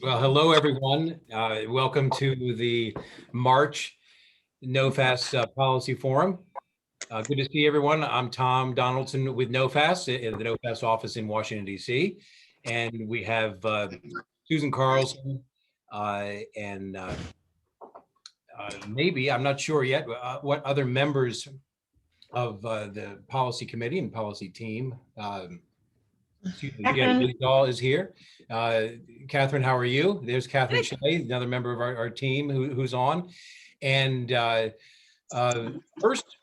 Well, hello, everyone. Welcome to the March NOFAS Policy Forum. Good to see everyone. I'm Tom Donaldson with NOFAS in the NOFAS office in Washington, D.C. And we have Susan Carlson and maybe, I'm not sure yet, what other members of the policy committee and policy team. Jen Wisdahl is here. Catherine, how are you? There's Catherine Shea, another member of our team who's on. And first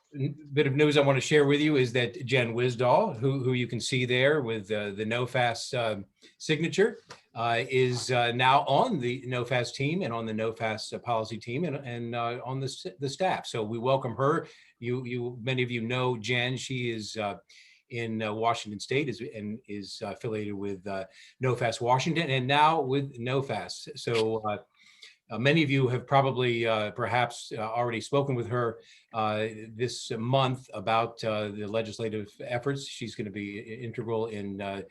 bit of news I want to share with you is that Jen Wisdahl, who you can see there with the NOFAS signature, is now on the NOFAS team and on the NOFAS policy team and on the staff. So we welcome her. Many of you know Jen. She is in Washington State and is affiliated with NOFAS Washington and now with NOFAS. So many of you have probably perhaps already spoken with her this month about the legislative efforts. She's going to be integral in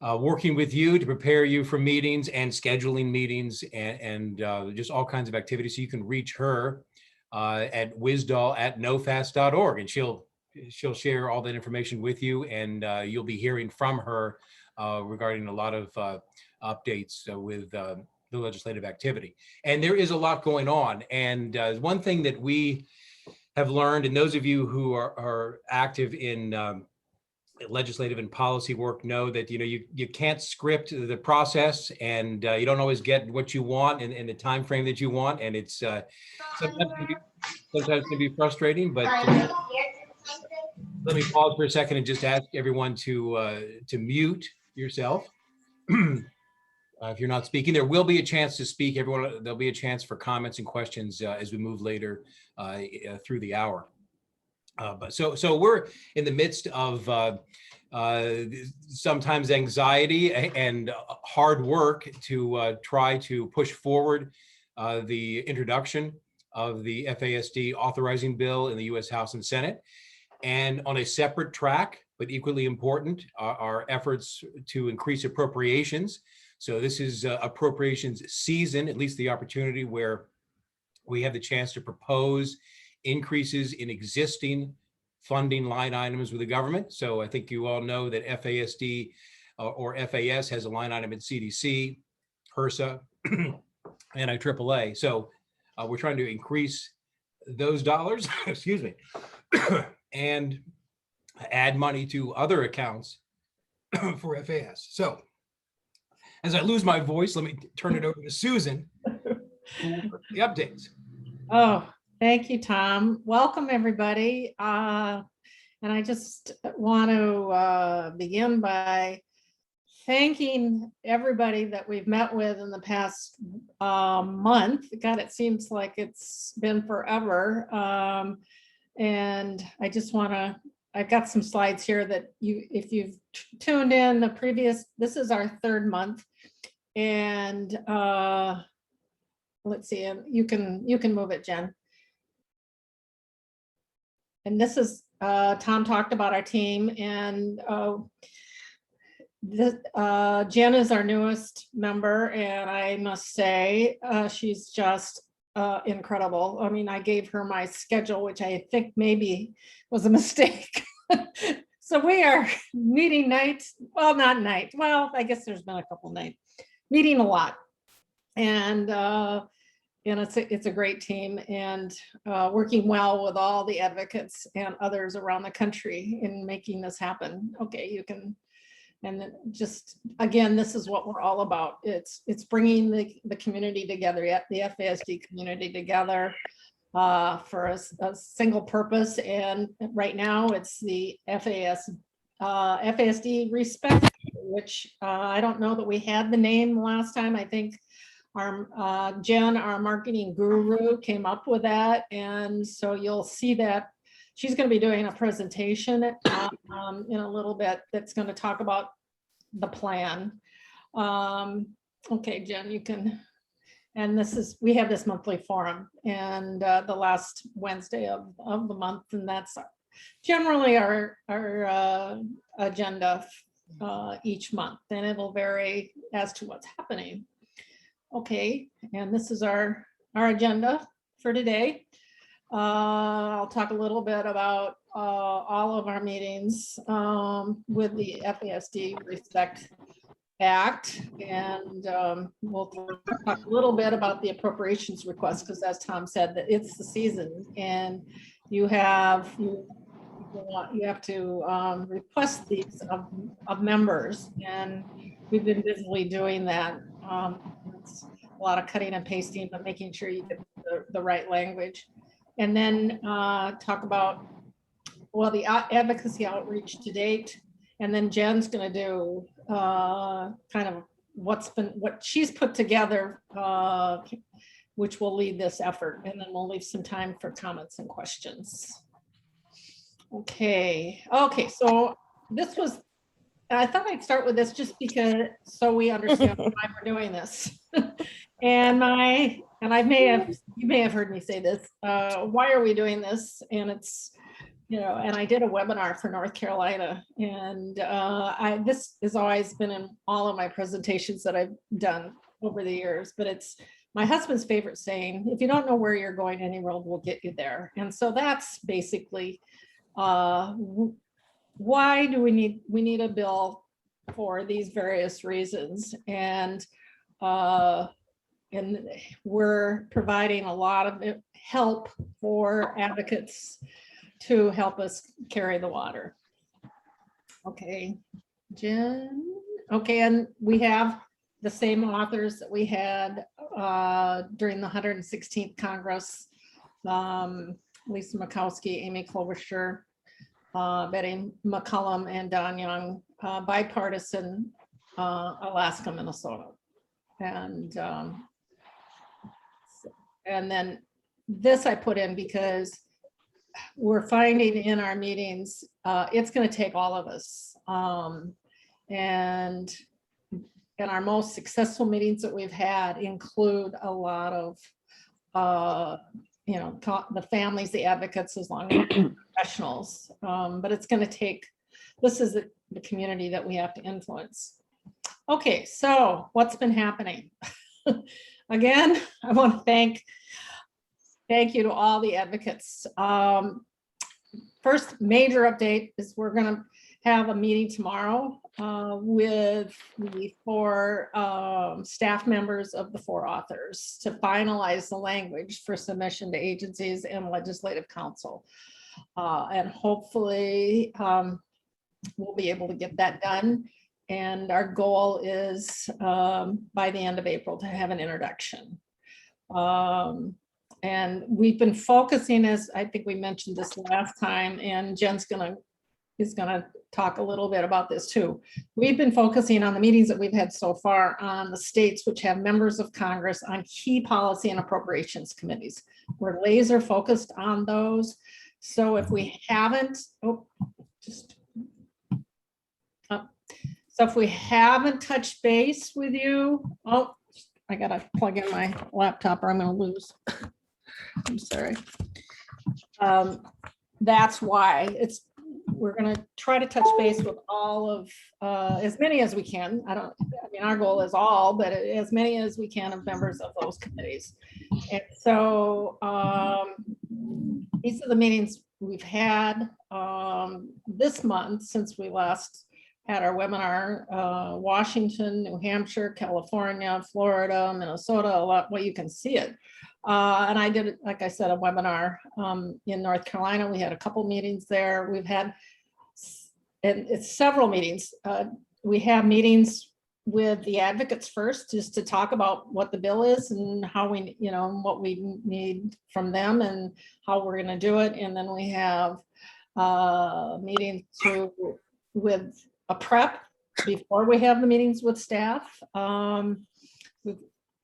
working with you to prepare you for meetings and scheduling meetings and just all kinds of activities. So you can reach her at wisdahl@nofas.org, and she'll share all that information with you, and you'll be hearing from her regarding a lot of updates with the legislative activity. And there is a lot going on. And one thing that we have learned, and those of you who are active in legislative and policy work know that you can't script the process, and you don't always get what you want in the time frame that you want, and it's sometimes can be frustrating. But let me pause for a second and just ask everyone to mute yourself. If you're not speaking, there will be a chance to speak. Everyone, there'll be a chance for comments and questions as we move later through the hour. But so we're in the midst of sometimes anxiety and hard work to try to push forward the introduction of the FASD authorizing bill in the U.S. House and Senate. And on a separate track, but equally important, are efforts to increase appropriations. So this is appropriations season, at least the opportunity where we have the chance to propose increases in existing funding line items with the government. So I think you all know that FASD or FAS has a line item in CDC, HRSA, and IAAA. So we're trying to increase those dollars, excuse me, and add money to other accounts for FAS. So as I lose my voice, let me turn it over to Susan for the updates. Oh, thank you, Tom. Welcome, everybody. And I just want to begin by thanking everybody that we've met with in the past month. God, it seems like it's been forever. And I just want to, I've got some slides here that if you've tuned in the previous, this is our third month. And let's see, you can move it, Jen. And this is, Tom talked about our team, and Jen is our newest member, and I must say, she's just incredible. I mean, I gave her my schedule, which I think maybe was a mistake. So we are meeting nights, well, not night. Well, I guess there's been a couple nights, meeting a lot. And it's a great team, and working well with all the advocates and others around the country in making this happen. Okay, you can, and then just, again, this is what we're all about. It's bringing the community together, the FASD community together for a single purpose. And right now it's the FASD Respect, which I don't know that we had the name last time. I think our Jen, our marketing guru, came up with that. And so you'll see that she's going to be doing a presentation in a little bit that's going to talk about the plan. Okay, Jen, you can, and we have this monthly forum, and the last Wednesday of the month, and that's generally our agenda each month, and it'll vary as to what's happening. Okay, and this is our agenda for today. I'll talk a little bit about all of our meetings with the Fasd Respect Act, and we'll talk a little bit about the appropriations request, because as Tom said, that it's the season, and you have to request these of members, and we've been busily doing that. It's a lot of cutting and pasting, but making sure you get the right language. And then talk about, well, the advocacy outreach to date. And then Jen's going to do kind of what she's put together, which will lead this effort. And then we'll leave some time for comments and questions. Okay, so this was, I thought I'd start with this just because, so we understand why we're doing this. And you may have heard me say this, why are we doing this? And it's, and I did a webinar for North Carolina, and this has always been in all of my presentations that I've done over the years, but it's my husband's favorite saying, if you don't know where you're going, any road will get you there. And so that's basically why do we need a bill for these various reasons. And we're providing a lot of help for advocates to help us carry the water. Okay, Jen. Okay, and we have the same authors that we had during the 116th Congress. Lisa Murkowski, Amy Klobuchar, Betty McCollum, and Don Young, bipartisan, Alaska, Minnesota. And then this I put in because we're finding in our meetings, it's going to take all of us. And our most successful meetings that we've had include a lot of, the families, the advocates, as long as professionals. But it's going to take, this is the community that we have to influence. Okay, so what's been happening? Again, I want to thank you to all the advocates. First major update is we're going to have a meeting tomorrow with the 4 staff members of the 4 authors to finalize the language for submission to agencies and legislative council. And hopefully we'll be able to get that done. And our goal is by the end of April to have an introduction. And we've been focusing, as I think we mentioned this last time, and Jen's is gonna talk a little bit about this too. We've been focusing on the meetings that we've had so far on the states which have members of Congress on key policy and appropriations committees. We're laser focused on those. So if we haven't, so if we haven't touched base with you, I gotta plug in my laptop or I'm gonna lose. I'm sorry. That's why we're going to try to touch base with all of as many as we can. I mean, our goal is all, but as many as we can of members of those committees. And so these are the meetings we've had this month since we last had our webinar. Washington, New Hampshire, California, Florida, Minnesota, a lot. Well, you can see it. And I did, like I said, a webinar in North Carolina. We had a couple meetings there. We've had it's several meetings. We have meetings with the advocates first, just to talk about what the bill is and how we, what we need from them and how we're going to do it. And then we have meetings with a prep before we have the meetings with staff.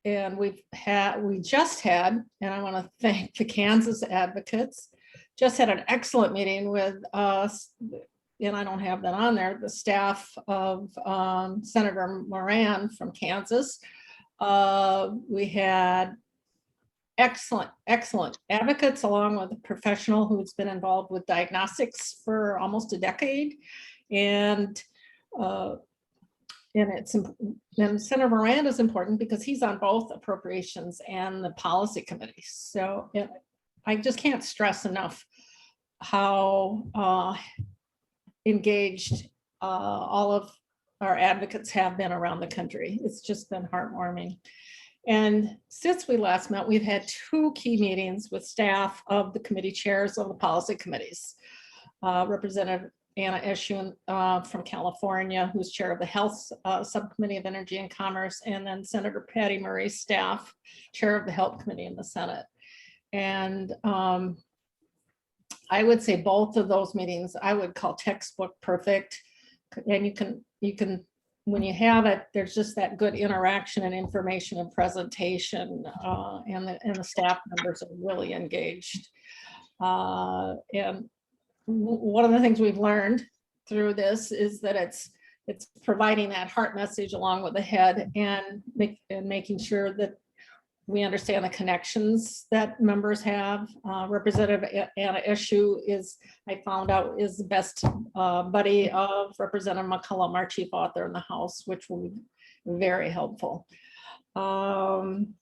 And we just had, and I want to thank the Kansas advocates, just had an excellent meeting with us, and I don't have that on there, the staff of Senator Moran from Kansas. We had excellent advocates, along with a professional who's been involved with diagnostics for almost a decade. And and Senator Miranda is important because he's on both appropriations and the policy committee. So I just can't stress enough how engaged all of our advocates have been around the country. It's just been heartwarming. And since we last met, we've had 2 key meetings with staff of the committee chairs of the policy committees. Representative Anna Eshun from California, who's chair of the Health Subcommittee of Energy and Commerce, and then Senator Patty Murray's staff, chair of the Health Committee in the Senate. And I would say both of those meetings I would call textbook perfect. And you can when you have it, there's just that good interaction and information and presentation, and the staff members are really engaged. And one of the things we've learned through this is that it's providing that heart message along with the head, and making sure that we understand the connections that members have. Representative Anna Eshoo I found out, is the best buddy of Representative McCollum, our chief author in the House, which will be very helpful. Tom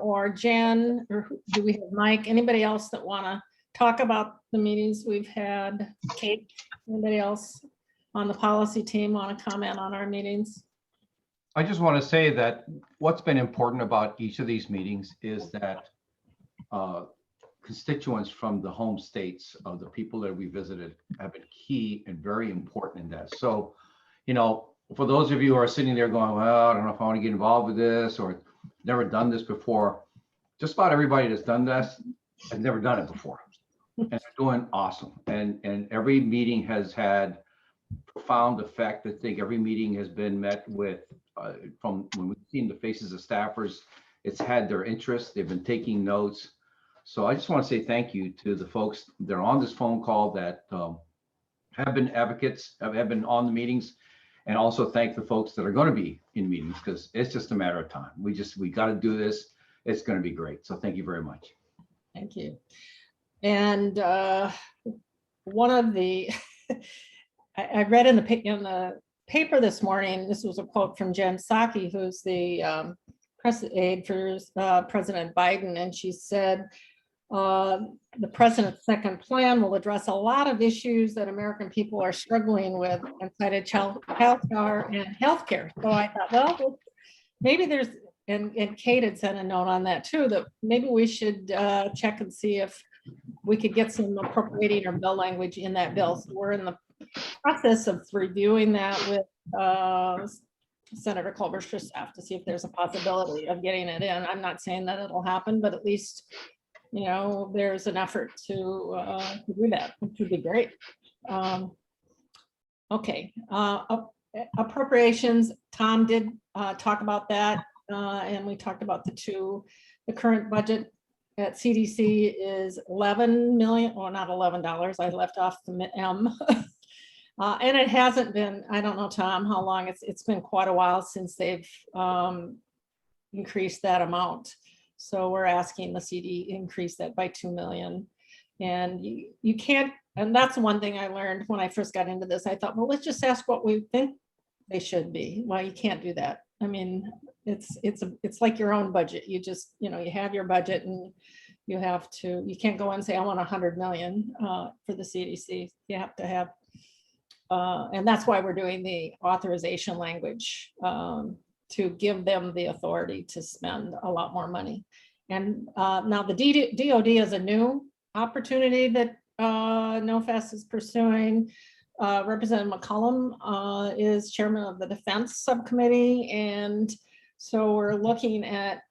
or Jen, or do we have Mike? Anybody else that want to talk about the meetings we've had? Kate, anybody else on the policy team want to comment on our meetings? I just want to say that what's been important about each of these meetings is that constituents from the home states of the people that we visited have been key and very important in that. So, you know, for those of you who are sitting there going, well, I don't know if I want to get involved with this or never done this before, just about everybody that's done this has never done it before. And they're doing awesome. And every meeting has had profound effect. I think every meeting has been met with, from when we've seen the faces of staffers, it's had their interest. They've been taking notes. So I just want to say thank you to the folks that are on this phone call that have been advocates, have been on the meetings, and also thank the folks that are going to be in meetings, because it's just a matter of time. We got to do this. It's going to be great. So thank you very much. Thank you. And one of the, I read in the paper this morning, this was a quote from Jen Psaki, who's the press aide for President Biden, and she said, the president's second plan will address a lot of issues that American people are struggling with, and cited child care and healthcare. So I thought, well, maybe there's, and Kate had sent a note on that too, that maybe we should check and see if we could get some appropriating or bill language in that bill. So we're in the process of reviewing that with Senator Culver's staff to see if there's a possibility of getting it in. I'm not saying that it'll happen, but at least, you know, there's an effort to do that, which would be great. Okay, appropriations. Tom did talk about that, and we talked about the current budget at CDC is $11 million, or not $11. I left off the M. And it hasn't been, I don't know, Tom, how long it's been quite a while since they've increased that amount. So we're asking the CD increase that by 2 million. And you can't, and that's one thing I learned when I first got into this. I thought, well, let's just ask what we think they should be. Well, you can't do that. I mean, it's like your own budget. You just, you know, you have your budget and you can't go and say, I want 100 million for the CDC. You have to have, and that's why we're doing the authorization language to give them the authority to spend a lot more money. And now the DOD is a new opportunity that NOFAS is pursuing. Representative McCollum is chairman of the Defense Subcommittee. And so we're looking at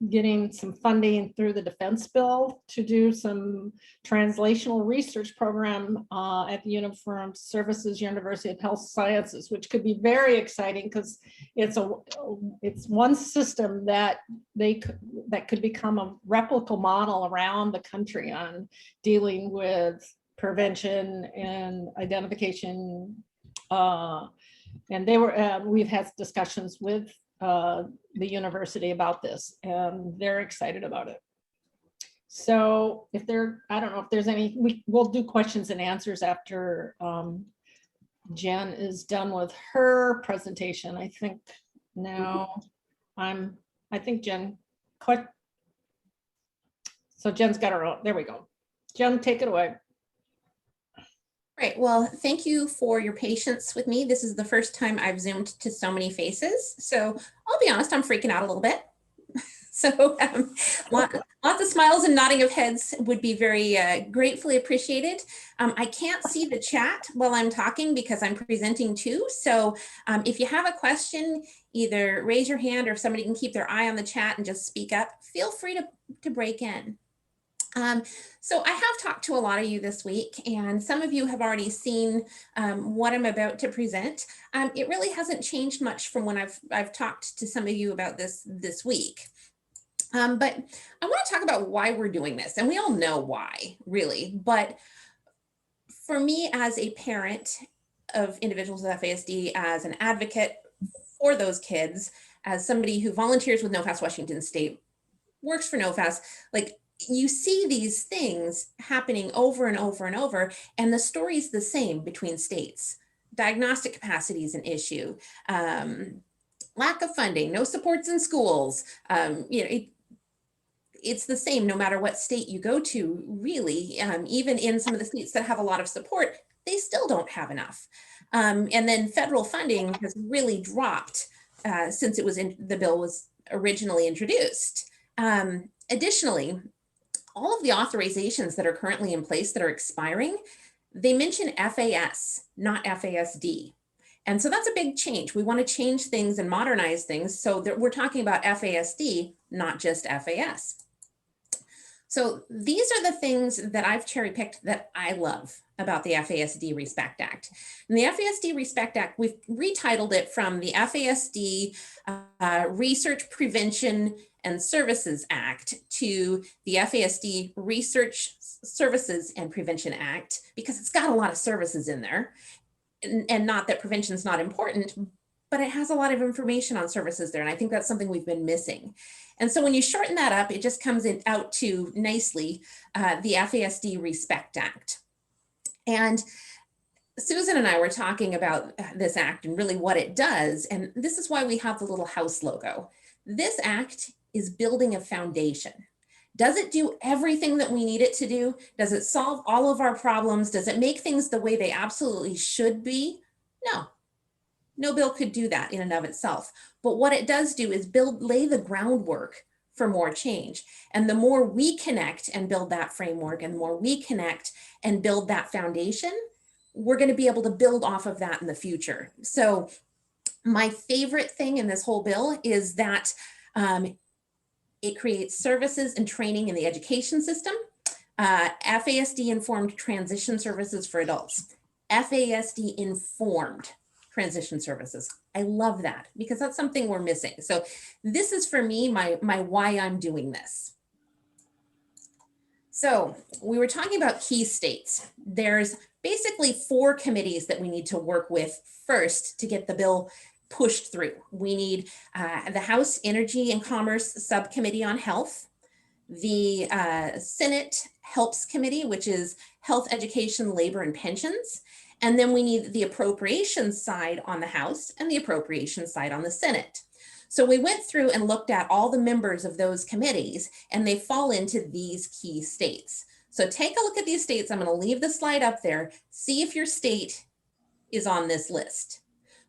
getting some funding through the defense bill to do some translational research program at the Uniformed Services University of Health Sciences, which could be very exciting because it's one system that could become a replicable model around the country on dealing with prevention and identification. And we've had discussions with the university about this, and they're excited about it. So if there, I don't know if there's any, we'll do questions and answers after Jen is done with her presentation. I think now I think Jen, so Jen's got her own, there we go. Jen, take it away. Right. Well, thank you for your patience with me. This is the first time I've Zoomed to so many faces. So I'll be honest, I'm freaking out a little bit. So lots of smiles and nodding of heads would be very gratefully appreciated. I can't see the chat while I'm talking because I'm presenting too. So if you have a question, either raise your hand or if somebody can keep their eye on the chat and just speak up, feel free to break in. So I have talked to a lot of you this week, and some of you have already seen what I'm about to present. It really hasn't changed much from when I've talked to some of you about this week. But I want to talk about why we're doing this, and we all know why, really. But for me, as a parent of individuals with FASD, as an advocate for those kids, as somebody who volunteers with NOFAS Washington State, works for NOFAS, like, you see these things happening over and over and over, and the story's the same between states. Diagnostic capacity is an issue. Lack of funding, no supports in schools. It's the same no matter what state you go to, really. Even in some of the states that have a lot of support, they still don't have enough. And then federal funding has really dropped since the bill was originally introduced. Additionally, all of the authorizations that are currently in place that are expiring, they mention FAS, not FASD. And so that's a big change. We want to change things and modernize things so that we're talking about FASD, not just FAS. So these are the things that I've cherry picked that I love about the FASD Respect Act. And the FASD Respect Act, we've retitled it from the FASD Research Prevention and Services Act to the FASD Research Services and Prevention Act, because it's got a lot of services in there. And not that prevention is not important, but it has a lot of information on services there. And I think that's something we've been missing. And so when you shorten that up, it just comes out to nicely the FASD Respect Act. And Susan and I were talking about this act and really what it does. And this is why we have the little house logo. This act is building a foundation. Does it do everything that we need it to do? Does it solve all of our problems? Does it make things the way they absolutely should be? No. No bill could do that in and of itself. But what it does do is lay the groundwork for more change. And the more we connect and build that framework, and the more we connect and build that foundation, we're going to be able to build off of that in the future. So my favorite thing in this whole bill is that it creates services and training in the education system, FASD-informed transition services for adults, FASD-informed transition services. I love that because that's something we're missing. So this is for me, my why I'm doing this. So we were talking about key states. There's basically 4 committees that we need to work with first to get the bill pushed through. We need the House Energy and Commerce Subcommittee on Health, the Senate Helps Committee, which is Health, Education, Labor, and Pensions. And then we need the appropriations side on the House and the appropriations side on the Senate. So we went through and looked at all the members of those committees, and they fall into these key states. So take a look at these states. I'm going to leave the slide up there. See if your state is on this list.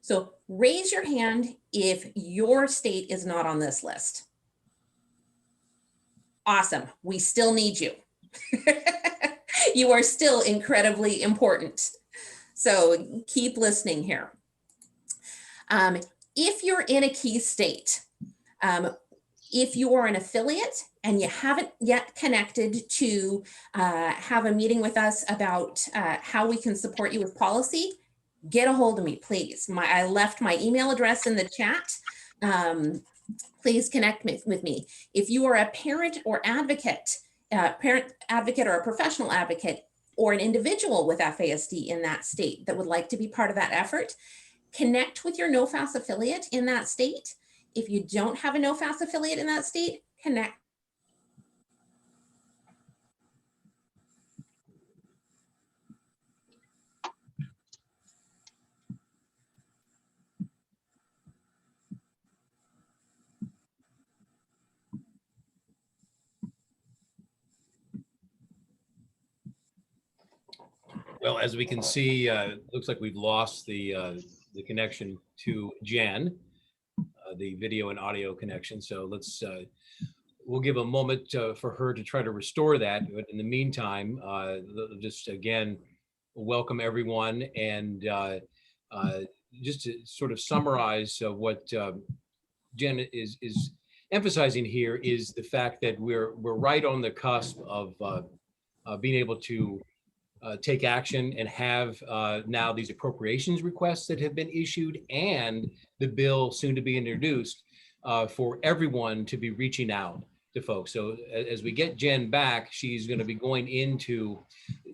So raise your hand if your state is not on this list. Awesome. We still need you. You are still incredibly important. So keep listening here. If you're in a key state, if you are an affiliate and you haven't yet connected to have a meeting with us about how we can support you with policy, get a hold of me, please. I left my email address in the chat. Please connect with me. If you are a parent or advocate, or a professional advocate, or an individual with FASD in that state that would like to be part of that effort, connect with your NOFAS affiliate in that state. If you don't have a NOFAS affiliate in that state, connect Well, as we can see, looks like we've lost the connection to Jen, the video and audio connection. So let's we'll give a moment for her to try to restore that. But in the meantime, just again, welcome everyone, and just to sort of summarize what Jen is emphasizing here is the fact that we're right on the cusp of being able to take action and have now these appropriations requests that have been issued and the bill soon to be introduced for everyone to be reaching out to folks. So as we get Jen back, she's going to be going into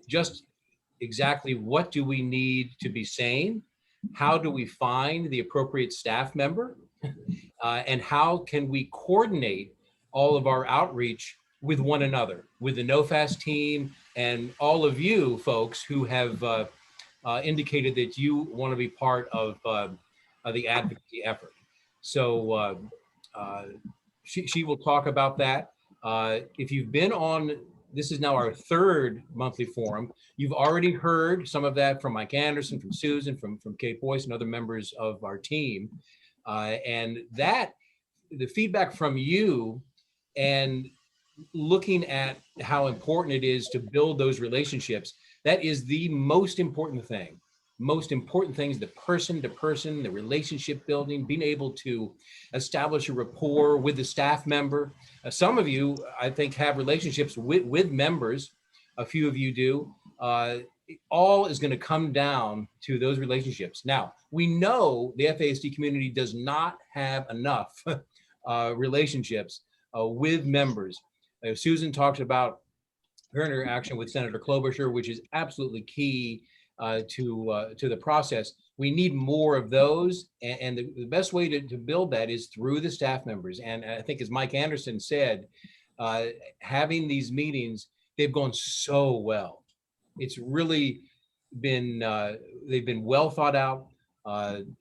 just exactly what do we need to be saying, how do we find the appropriate staff member, and how can we coordinate all of our outreach with one another, with the NOFAS team and all of you folks who have indicated that you want to be part of the advocacy effort. So she will talk about that. If you've been on, this is now our third monthly forum. You've already heard some of that from Mike Anderson, from Susan, from Kate Boyce and other members of our team. And that, the feedback from you and looking at how important it is to build those relationships, that is the most important thing. Most important things, the person to person, the relationship building, being able to establish a rapport with the staff member. Some of you, I think, have relationships with members. A few of you do. All is going to come down to those relationships. Now, we know the FASD community does not have enough relationships with members. Susan talked about her interaction with Senator Klobuchar, which is absolutely key to the process. We need more of those, and the best way to build that is through the staff members. And I think, as Mike Anderson said, having these meetings, they've gone so well. It's really been, they've been well thought out.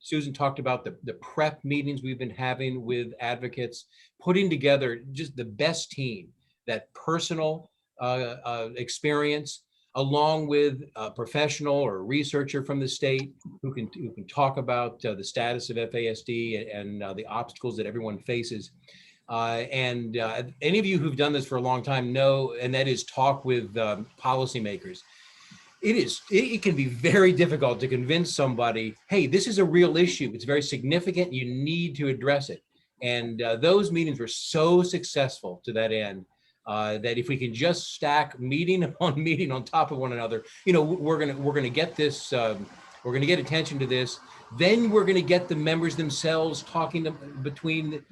Susan talked about the prep meetings we've been having with advocates, putting together just the best team, that personal experience, along with a professional or a researcher from the state who can talk about the status of FASD and the obstacles that everyone faces. And any of you who've done this for a long time know, and that is talk with policymakers. It can be very difficult to convince somebody, hey, this is a real issue. It's very significant. You need to address it. And those meetings were so successful to that end that if we can just stack meeting upon meeting on top of one another, you know, we're gonna get this. We're gonna get attention to this. Then we're gonna get the members themselves talking between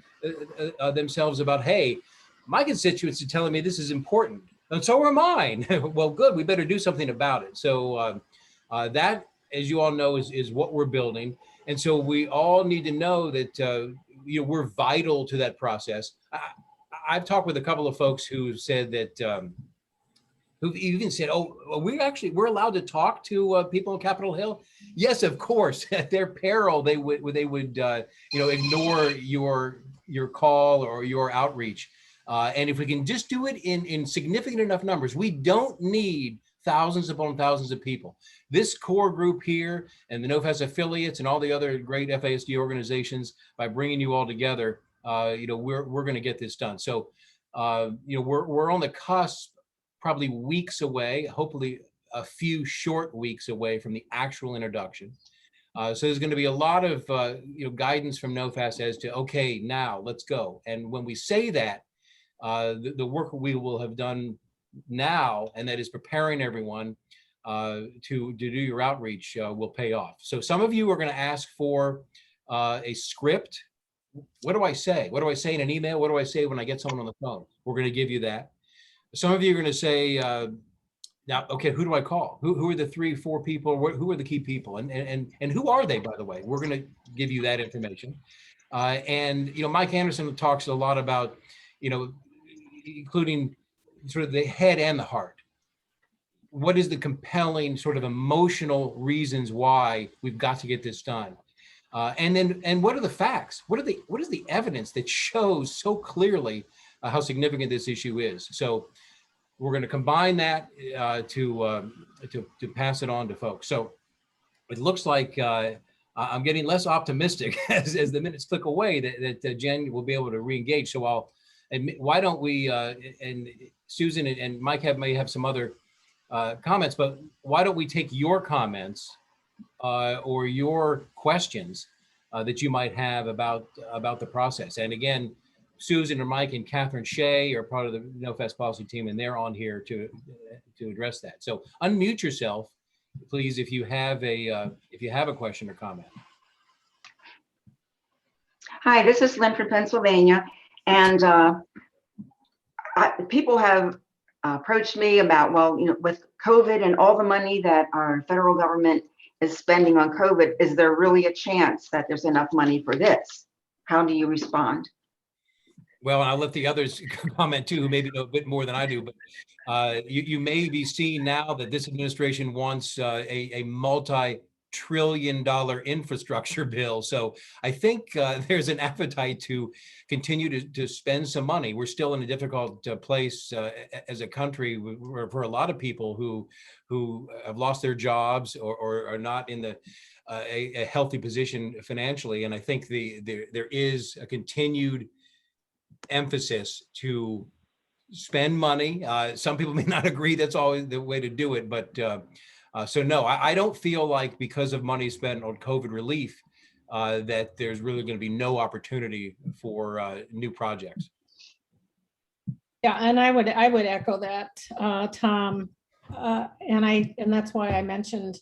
themselves about, hey, my constituents are telling me this is important. And so are mine. Well, good, we better do something about it. So that, as you all know, is what we're building. And so we all need to know that you know, we're vital to that process. I've talked with a couple of folks who said that, who've even said, oh, we're allowed to talk to people on Capitol Hill. Yes, of course, at their peril, they would you know, ignore your call or your outreach. And if we can just do it in significant enough numbers, we don't need thousands upon thousands of people. This core group here and the NOFAS affiliates and all the other great FASD organizations, by bringing you all together, you know, we're going to get this done. So, you know, we're on the cusp, probably weeks away, hopefully a few short weeks away from the actual introduction. So there's going to be a lot of you know, guidance from NOFAS as to, okay, now let's go. And when we say that, the work we will have done now, and that is preparing everyone to do your outreach, will pay off. So some of you are going to ask for a script. What do I say? What do I say in an email? What do I say when I get someone on the phone? We're going to give you that. Some of you are going to say, now, okay, who do I call? Who are the 3-4 people? Who are the key people? And who are they, by the way? We're going to give you that information. And, you know, Mike Anderson talks a lot about, you know, including sort of the head and the heart. What is the compelling sort of emotional reasons why we've got to get this done? And what are the facts? What is the evidence that shows so clearly how significant this issue is? So we're going to combine that to pass it on to folks. So it looks like I'm getting less optimistic as the minutes click away that Jen will be able to re-engage. So why don't we, and Susan and Mike may have some other comments, but why don't we take your comments or your questions that you might have about the process. And again, Susan or Mike and Catherine Shea are part of the NOFAS policy team, and they're on here to address that. So unmute yourself, please, if you have a question or comment. Hi, this is Lynn from Pennsylvania, and people have approached me about, well, with COVID and all the money that our federal government is spending on COVID, is there really a chance that there's enough money for this? How do you respond? Well, I'll let the others comment too, who maybe know a bit more than I do, but you may be seeing now that this administration wants a multi-trillion-dollar infrastructure bill. So I think there's an appetite to continue to spend some money. We're still in a difficult place as a country for a lot of people who have lost their jobs or are not in a healthy position financially. And I think there is a continued emphasis to spend money. Some people may not agree that's always the way to do it, but so no, I don't feel like because of money spent on COVID relief that there's really going to be no opportunity for new projects. Yeah, and I would echo that, Tom, and that's why I mentioned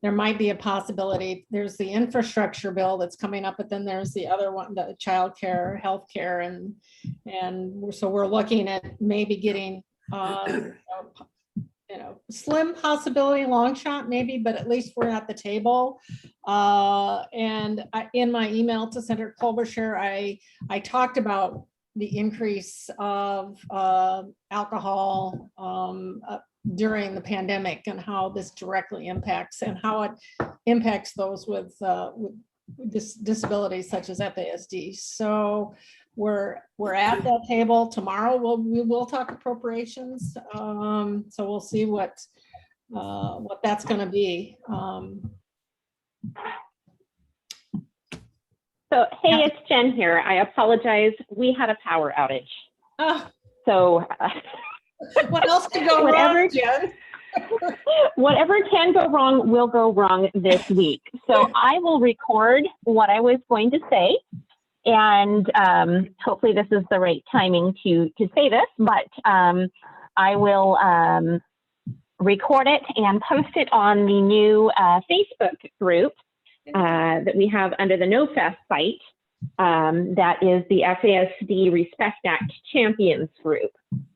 there might be a possibility. There's the infrastructure bill that's coming up, but then there's the other one, the childcare, healthcare, and so we're looking at maybe getting slim possibility, long shot maybe, but at least we're at the table. And in my email to Senator Klobuchar, I talked about the increase of alcohol during the pandemic and how this directly impacts and how it impacts those with disabilities such as FASD. So we're at that table. Tomorrow we will talk appropriations. So we'll see what that's going to be. So, hey, it's Jen here. I apologize. We had a power outage. So what else could go wrong, Jen? Whatever can go wrong will go wrong this week. So I will record what I was going to say, and hopefully this is the right timing to say this, but I will record it and post it on the new Facebook group that we have under the NOFAS site. That is the Fasd Respect Act Champions group.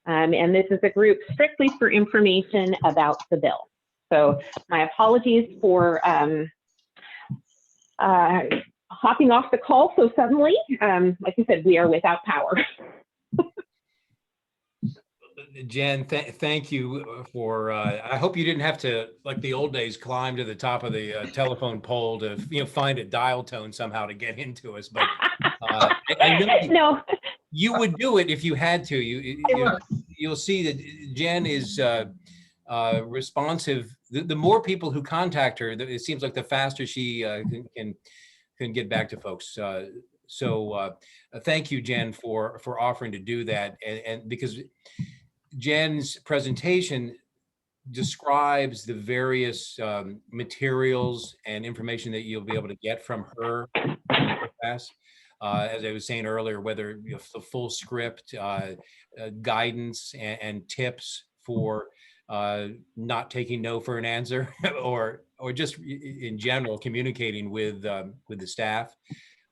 And this is a group strictly for information about the bill. So my apologies for hopping off the call so suddenly. Like I said, we are without power. Jen, thank you for, I hope you didn't have to, like the old days, climb to the top of the telephone pole to find a dial tone somehow to get into us. But I know No. you would do it if you had to. You'll see that Jen is responsive. The more people who contact her, it seems like the faster she can get back to folks. So thank you, Jen, for offering to do that, and because Jen's presentation describes the various materials and information that you'll be able to get from her class. As I was saying earlier, whether the full script, guidance and tips for not taking no for an answer, or just in general communicating with the staff.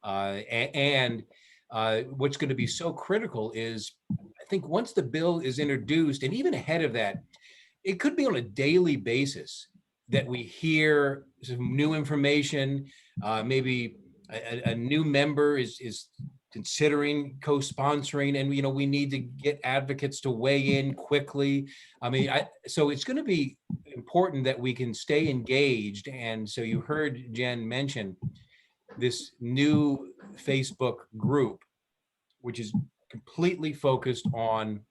And what's going to be so critical is, I think once the bill is introduced, and even ahead of that, it could be on a daily basis that we hear some new information. Maybe a new member is considering co-sponsoring, and we need to get advocates to weigh in quickly. I mean, so it's going to be important that we can stay engaged. And so you heard Jen mention this new Facebook group, which is completely focused on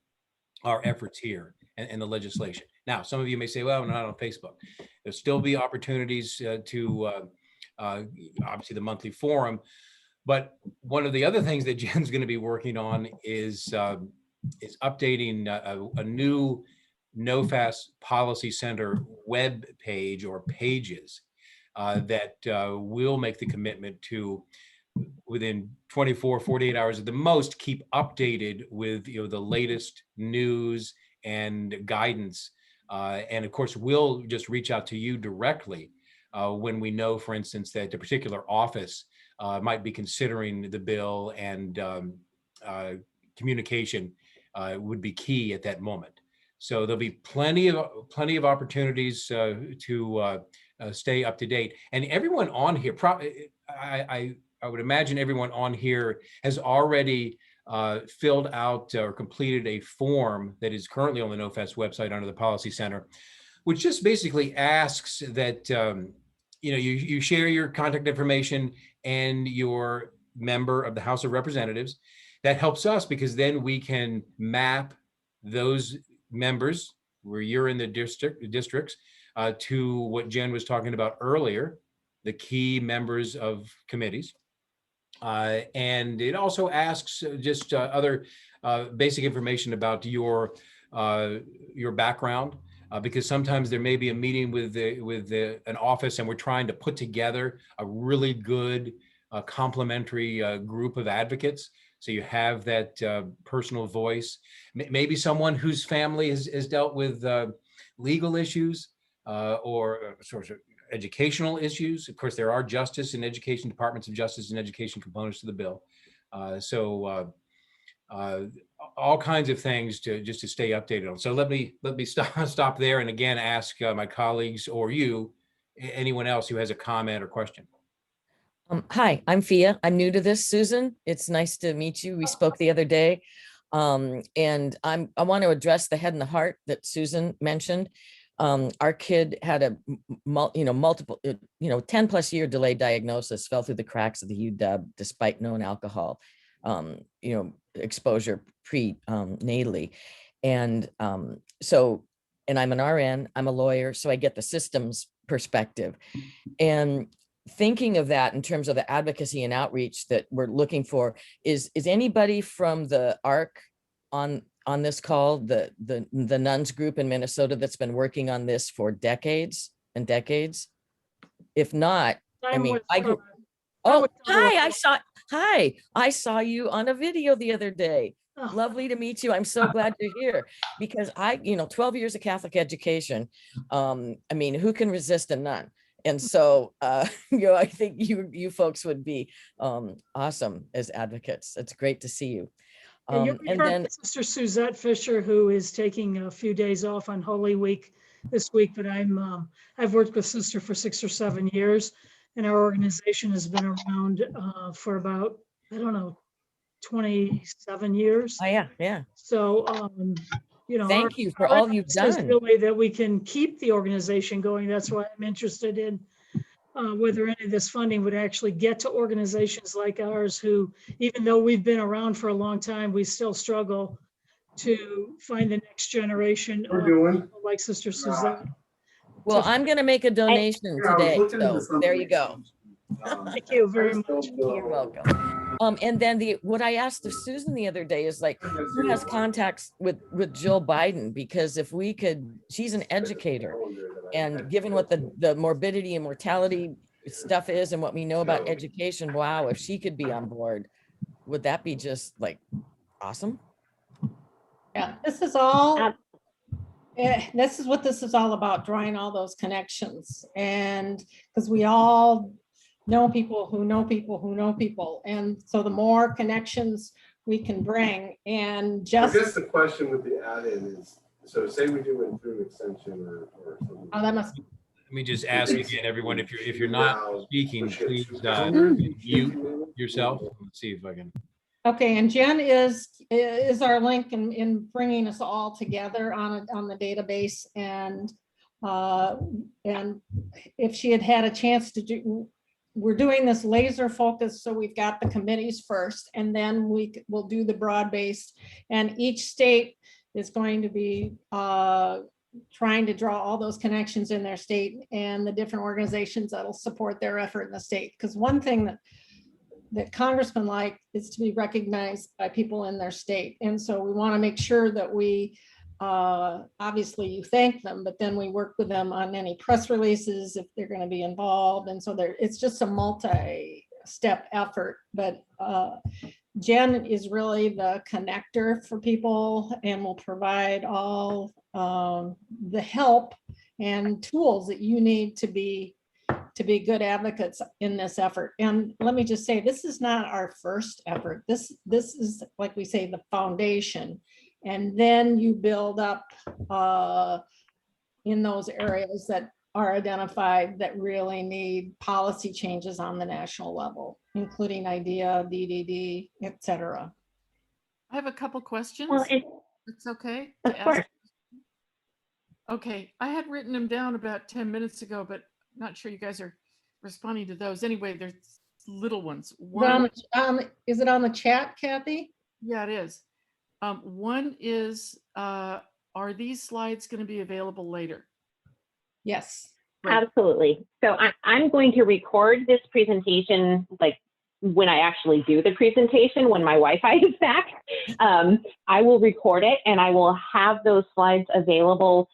our efforts here. and the legislation. Now, some of you may say, well, I'm not on Facebook. There'll still be opportunities to obviously the monthly forum. But one of the other things that Jen's going to be working on is updating a new NOFAS Policy Center web page or pages that will make the commitment to, within 24, 48 hours at the most, keep updated with the latest news and guidance. And of course, we'll just reach out to you directly when we know, for instance, that a particular office might be considering the bill, and communication would be key at that moment. So there'll be plenty of opportunities to stay up to date. And everyone on here, I would imagine everyone on here has already filled out or completed a form that is currently on the NOFAS website under the Policy Center, which just basically asks that you share your contact information and your member of the House of Representatives. That helps us because then we can map those members where you're in the districts to what Jen was talking about earlier, the key members of committees. And it also asks just other basic information about your background, because sometimes there may be a meeting with an office, and we're trying to put together a really good complementary group of advocates. So you have that personal voice. Maybe someone whose family has dealt with legal issues or sort of educational issues. Of course, there are justice and education departments of justice and education components to the bill. So all kinds of things just to stay updated on. So let me stop there, and again ask my colleagues or anyone else who has a comment or question. Hi, I'm Fia. I'm new to this, Susan. It's nice to meet you. We spoke the other day. And I want to address the head and the heart that Susan mentioned. Our kid had a multiple 10+ year delayed diagnosis, fell through the cracks of the UW despite known alcohol exposure prenatally. And and I'm an RN, I'm a lawyer, so I get the systems perspective. And thinking of that in terms of the advocacy and outreach that we're looking for, is anybody from the ARC on this call, the nuns group in Minnesota that's been working on this for decades and decades? If not, I saw you on a video the other day. Oh. Lovely to meet you. I'm so glad you're here, because 12 years of Catholic education. Who can resist a nun? And so, I think you folks would be awesome as advocates. It's great to see you. And then Sister Suzette Fisher, who is taking a few days off on Holy Week this week, but I've worked with Sister for 6 or 7 years, and our organization has been around for about, 27 years. Oh, yeah. So, thank you for all you've done. Really, that we can keep the organization going. That's why I'm interested in whether any of this funding would actually get to organizations like ours, who, even though we've been around for a long time, we still struggle to find the next generation of people like Sister Suzette. Well, I'm going to make a donation today. So there you go. Thank you very much. You're welcome. And then what I asked of Susan the other day is who has contacts with Jill Biden? Because if we could, she's an educator, and given what the morbidity and mortality stuff is and what we know about education, wow, if she could be on board, would that be just awesome? Yeah, this is all, this is what this is all about, drawing all those connections. And because we all know people who know people who know people. And so the more connections we can bring, and just. I guess the question with the add-in is, so say we do it through extension or something. Oh, that must be. Let me just ask again, everyone, if you're not speaking, please mute yourself. Let's see if I can. Okay, and Jen is our link in bringing us all together on the database, and if she had a chance to do, we're doing this laser focus, so we've got the committees first, and then we'll do the broad based, and each state is going to be trying to draw all those connections in their state and the different organizations that'll support their effort in the state. Because one thing that congressmen like is to be recognized by people in their state. And so we want to make sure that we, obviously you thank them, but then we work with them on any press releases if they're going to be involved. And so it's just a multi-step effort, but Jen is really the connector for people and will provide all the help and tools that you need to be good advocates in this effort. And let me just say, this is not our first effort. This is, like we say, the foundation. And then you build up in those areas that are identified that really need policy changes on the national level, including IDEA, DDD, et cetera. I have a couple questions. Well, It's okay of to course. ask. Okay, I had written them down about 10 minutes ago, but not sure you guys are responding to those. Anyway, there's little ones. Is it on the chat, Kathy? Yeah, it is. One is, are these slides going to be available later? Yes. Great. Absolutely. So I'm going to record this presentation, like when I actually do the presentation, when my Wi-Fi is back. I will record it and I will have those slides available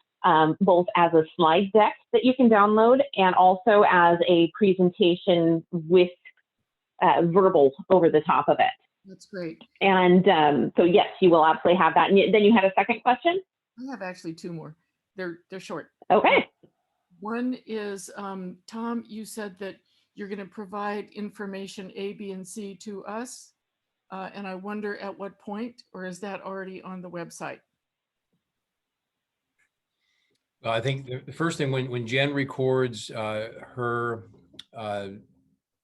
both as a slide deck that you can download and also as a presentation with verbal over the top of it. That's great. And so yes, you will absolutely have that. And then you had a second question? I have actually two more. They're short. Okay. One is, Tom, you said that you're going to provide information A, B, and C to us. And I wonder at what point, or is that already on the website? I think the first thing, when Jen records her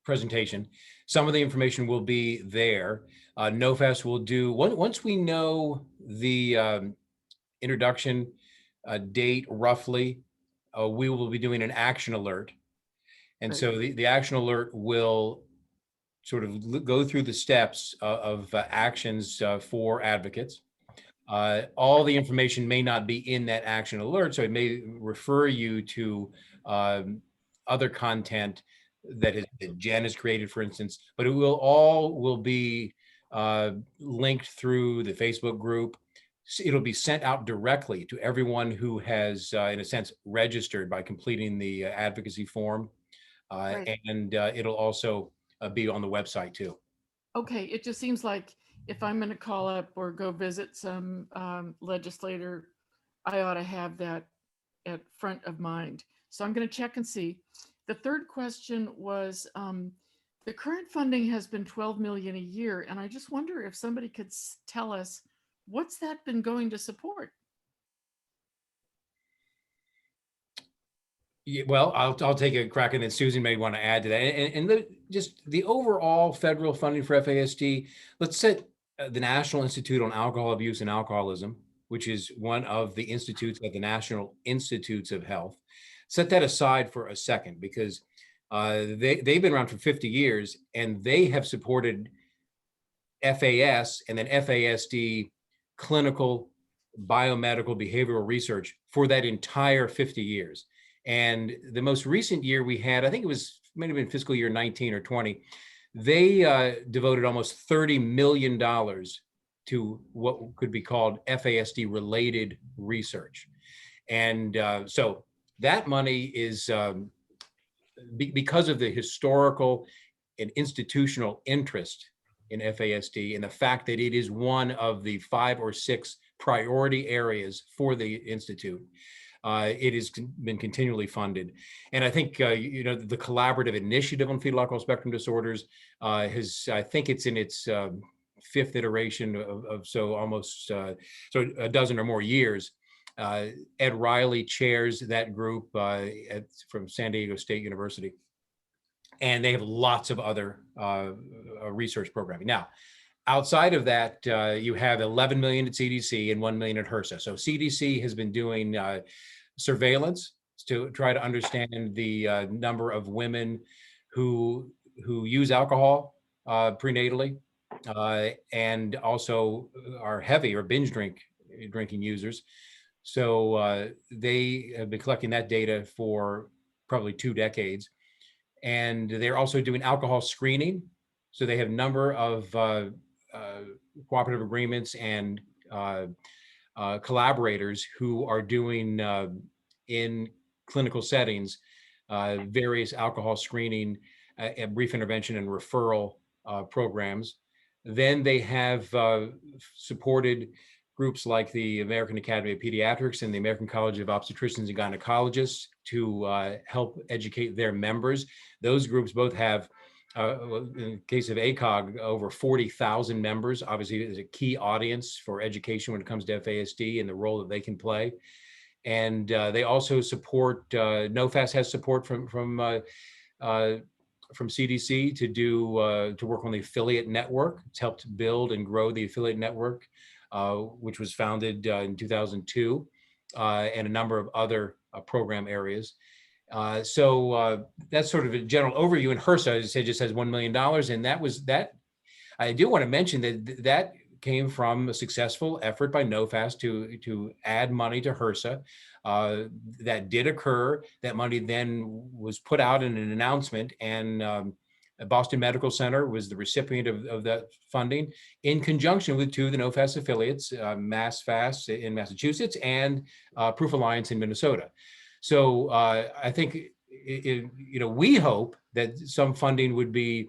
presentation, some of the information will be there. NOFAS will do, once we know the introduction date roughly, we will be doing an action alert. And Right. so the action alert will sort of go through the steps of actions for advocates. All the information may not be in that action alert, so it may refer you to other content that Jen has created, for instance, but it will be linked through the Facebook group. It'll be sent out directly to everyone who has, in a sense, registered by completing the advocacy form. Right. And it'll also be on the website too. Okay, it just seems like if I'm going to call up or go visit some legislator, I ought to have that at front of mind. So I'm going to check and see. The third question was, the current funding has been 12 million a year, and I just wonder if somebody could tell us what's that been going to support? Yeah, well, I'll take a crack, and then Susan may want to add to that. And just the overall federal funding for FASD, let's set the National Institute on Alcohol Abuse and Alcoholism, which is one of the institutes of the National Institutes of Health. Set that aside for a second, because they've been around for 50 years, and they have supported FAS and then FASD clinical, biomedical, behavioral research for that entire 50 years. And the most recent year we had, I think it was, might have been fiscal year 19 or 20, they devoted almost $30 million to what could be called FASD related research. And so that money is, because of the historical and institutional interest in FASD and the fact that it is one of the 5 or 6 priority areas for the Institute, it has been continually funded. And I think, the collaborative initiative on fetal alcohol spectrum disorders I think it's in its 5th iteration of so almost so a dozen or more years. Ed Riley chairs that group from San Diego State University. And they have lots of other research programming. Now, outside of that, you have 11 million at CDC and 1 million at HRSA. So CDC has been doing surveillance to try to understand the number of women who use alcohol prenatally and also are heavy or binge drink drinking users. So they have been collecting that data for probably 2 decades. And they're also doing alcohol screening. So they have a number of cooperative agreements and collaborators who are doing in clinical settings various alcohol screening, brief intervention and referral programs. Then they have supported groups like the American Academy of Pediatrics and the American College of Obstetricians and Gynecologists to help educate their members. Those groups both have, in the case of ACOG, over 40,000 members. Obviously, it is a key audience for education when it comes to FASD and the role that they can play. And they also support, NOFAS has support from CDC to work on the affiliate network. It's helped build and grow the affiliate network, which was founded in 2002, and a number of other program areas. So that's sort of a general overview. And HRSA, as I said, just has $1 million. And that was that. I do want to mention that that came from a successful effort by NOFAS to add money to HRSA. That did occur. That money then was put out in an announcement, and Boston Medical Center was the recipient of that funding in conjunction with 2 of the NOFAS affiliates, MassFAS in Massachusetts and Proof Alliance in Minnesota. So I think, we hope that some funding would be,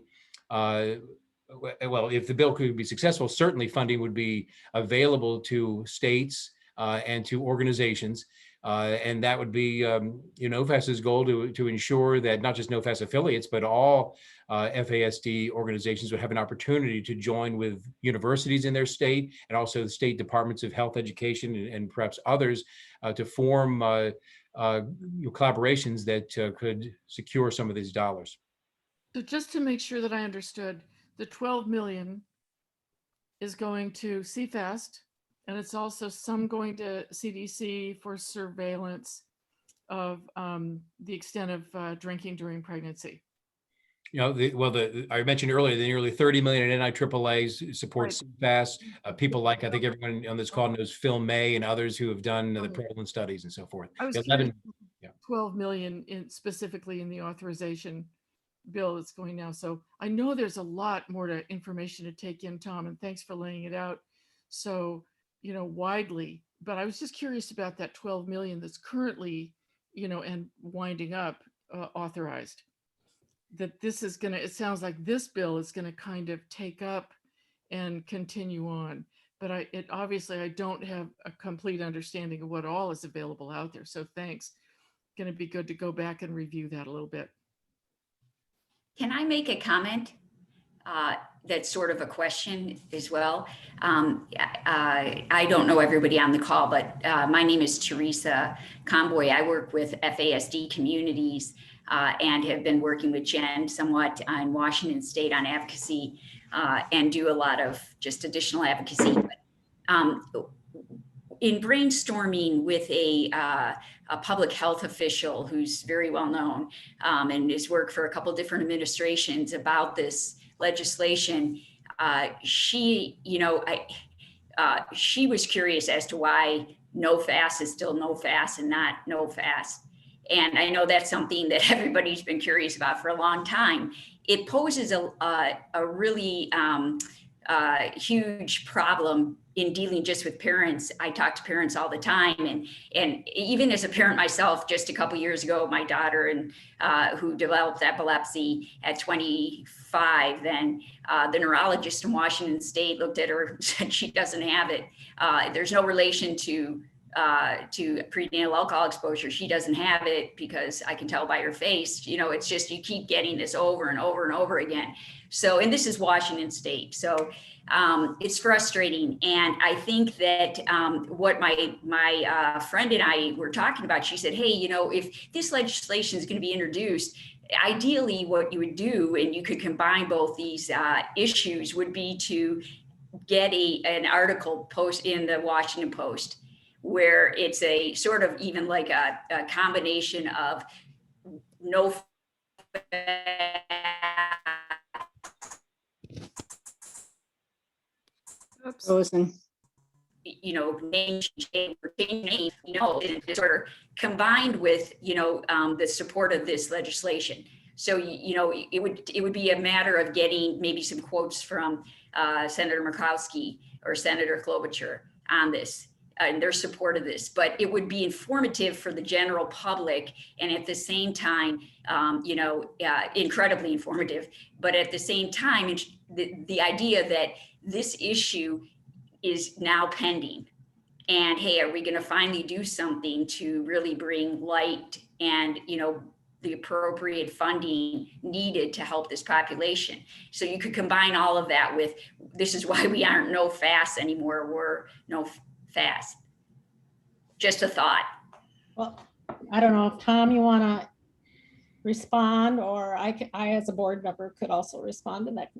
well, if the bill could be successful, certainly funding would be available to states and to organizations. And that would be NOFAS's goal to ensure that not just NOFAS affiliates, but all FASD organizations would have an opportunity to join with universities in their state and also the state departments of health education and perhaps others to form collaborations that could secure some of these dollars. So just to make sure that I understood, the 12 million is going to CFASD, and it's also some going to CDC for surveillance of the extent of drinking during pregnancy. I mentioned earlier, the nearly 30 million in NIAAA supports CFASD. People like, I think everyone on this call knows Phil May and others who have done the prevalence studies and so forth. I was 11, curious, 12 million specifically in the authorization bill that's going now. So I know there's a lot more information to take in, Tom, and thanks for laying it out so widely. But I was just curious about that 12 million that's currently, and winding up authorized. That this is it sounds like this bill is gonna kind of take up and continue on. But obviously I don't have a complete understanding of what all is available out there. So thanks. Gonna be good to go back and review that a little bit. Can I make a comment that's sort of a question as well? I don't know everybody on the call, but my name is Teresa Comboy. I work with FASD communities and have been working with Jen somewhat in Washington State on advocacy and do a lot of just additional advocacy. But, in brainstorming with a public health official who's very well known and has worked for a couple different administrations about this legislation, she was curious as to why NOFAS is still NOFAS and not NOFAS. And I know that's something that everybody's been curious about for a long time. It poses a really huge problem in dealing just with parents. I talk to parents all the time, and even as a parent myself, just a couple of years ago, my daughter who developed epilepsy at 25, then the neurologist in Washington State looked at her and said she doesn't have it. There's no relation to prenatal alcohol exposure. She doesn't have it because I can tell by her face. It's just you keep getting this over and over and over again. So, and this is Washington State. So it's frustrating. And I think that what my friend and I were talking about, she said, hey, if this legislation is going to be introduced, ideally what you would do, and you could combine both these issues, would be to get an article post in the Washington Post, where it's a sort of even like a combination of no name change, disorder combined with, the support of this legislation. So, it would be a matter of getting maybe some quotes from Senator Murkowski or Senator Klobuchar on this and their support of this, but it would be informative for the general public, and at the same time, incredibly informative. But at the same time, the idea that this issue is now pending, and hey, are we going to finally do something to really bring light and the appropriate funding needed to help this population? So you could combine all of that with, this is why we aren't NOFAS anymore, we're NOFAS. Just a thought. Well, I don't know if Tom, you want to respond, or I as a board member could also respond to that.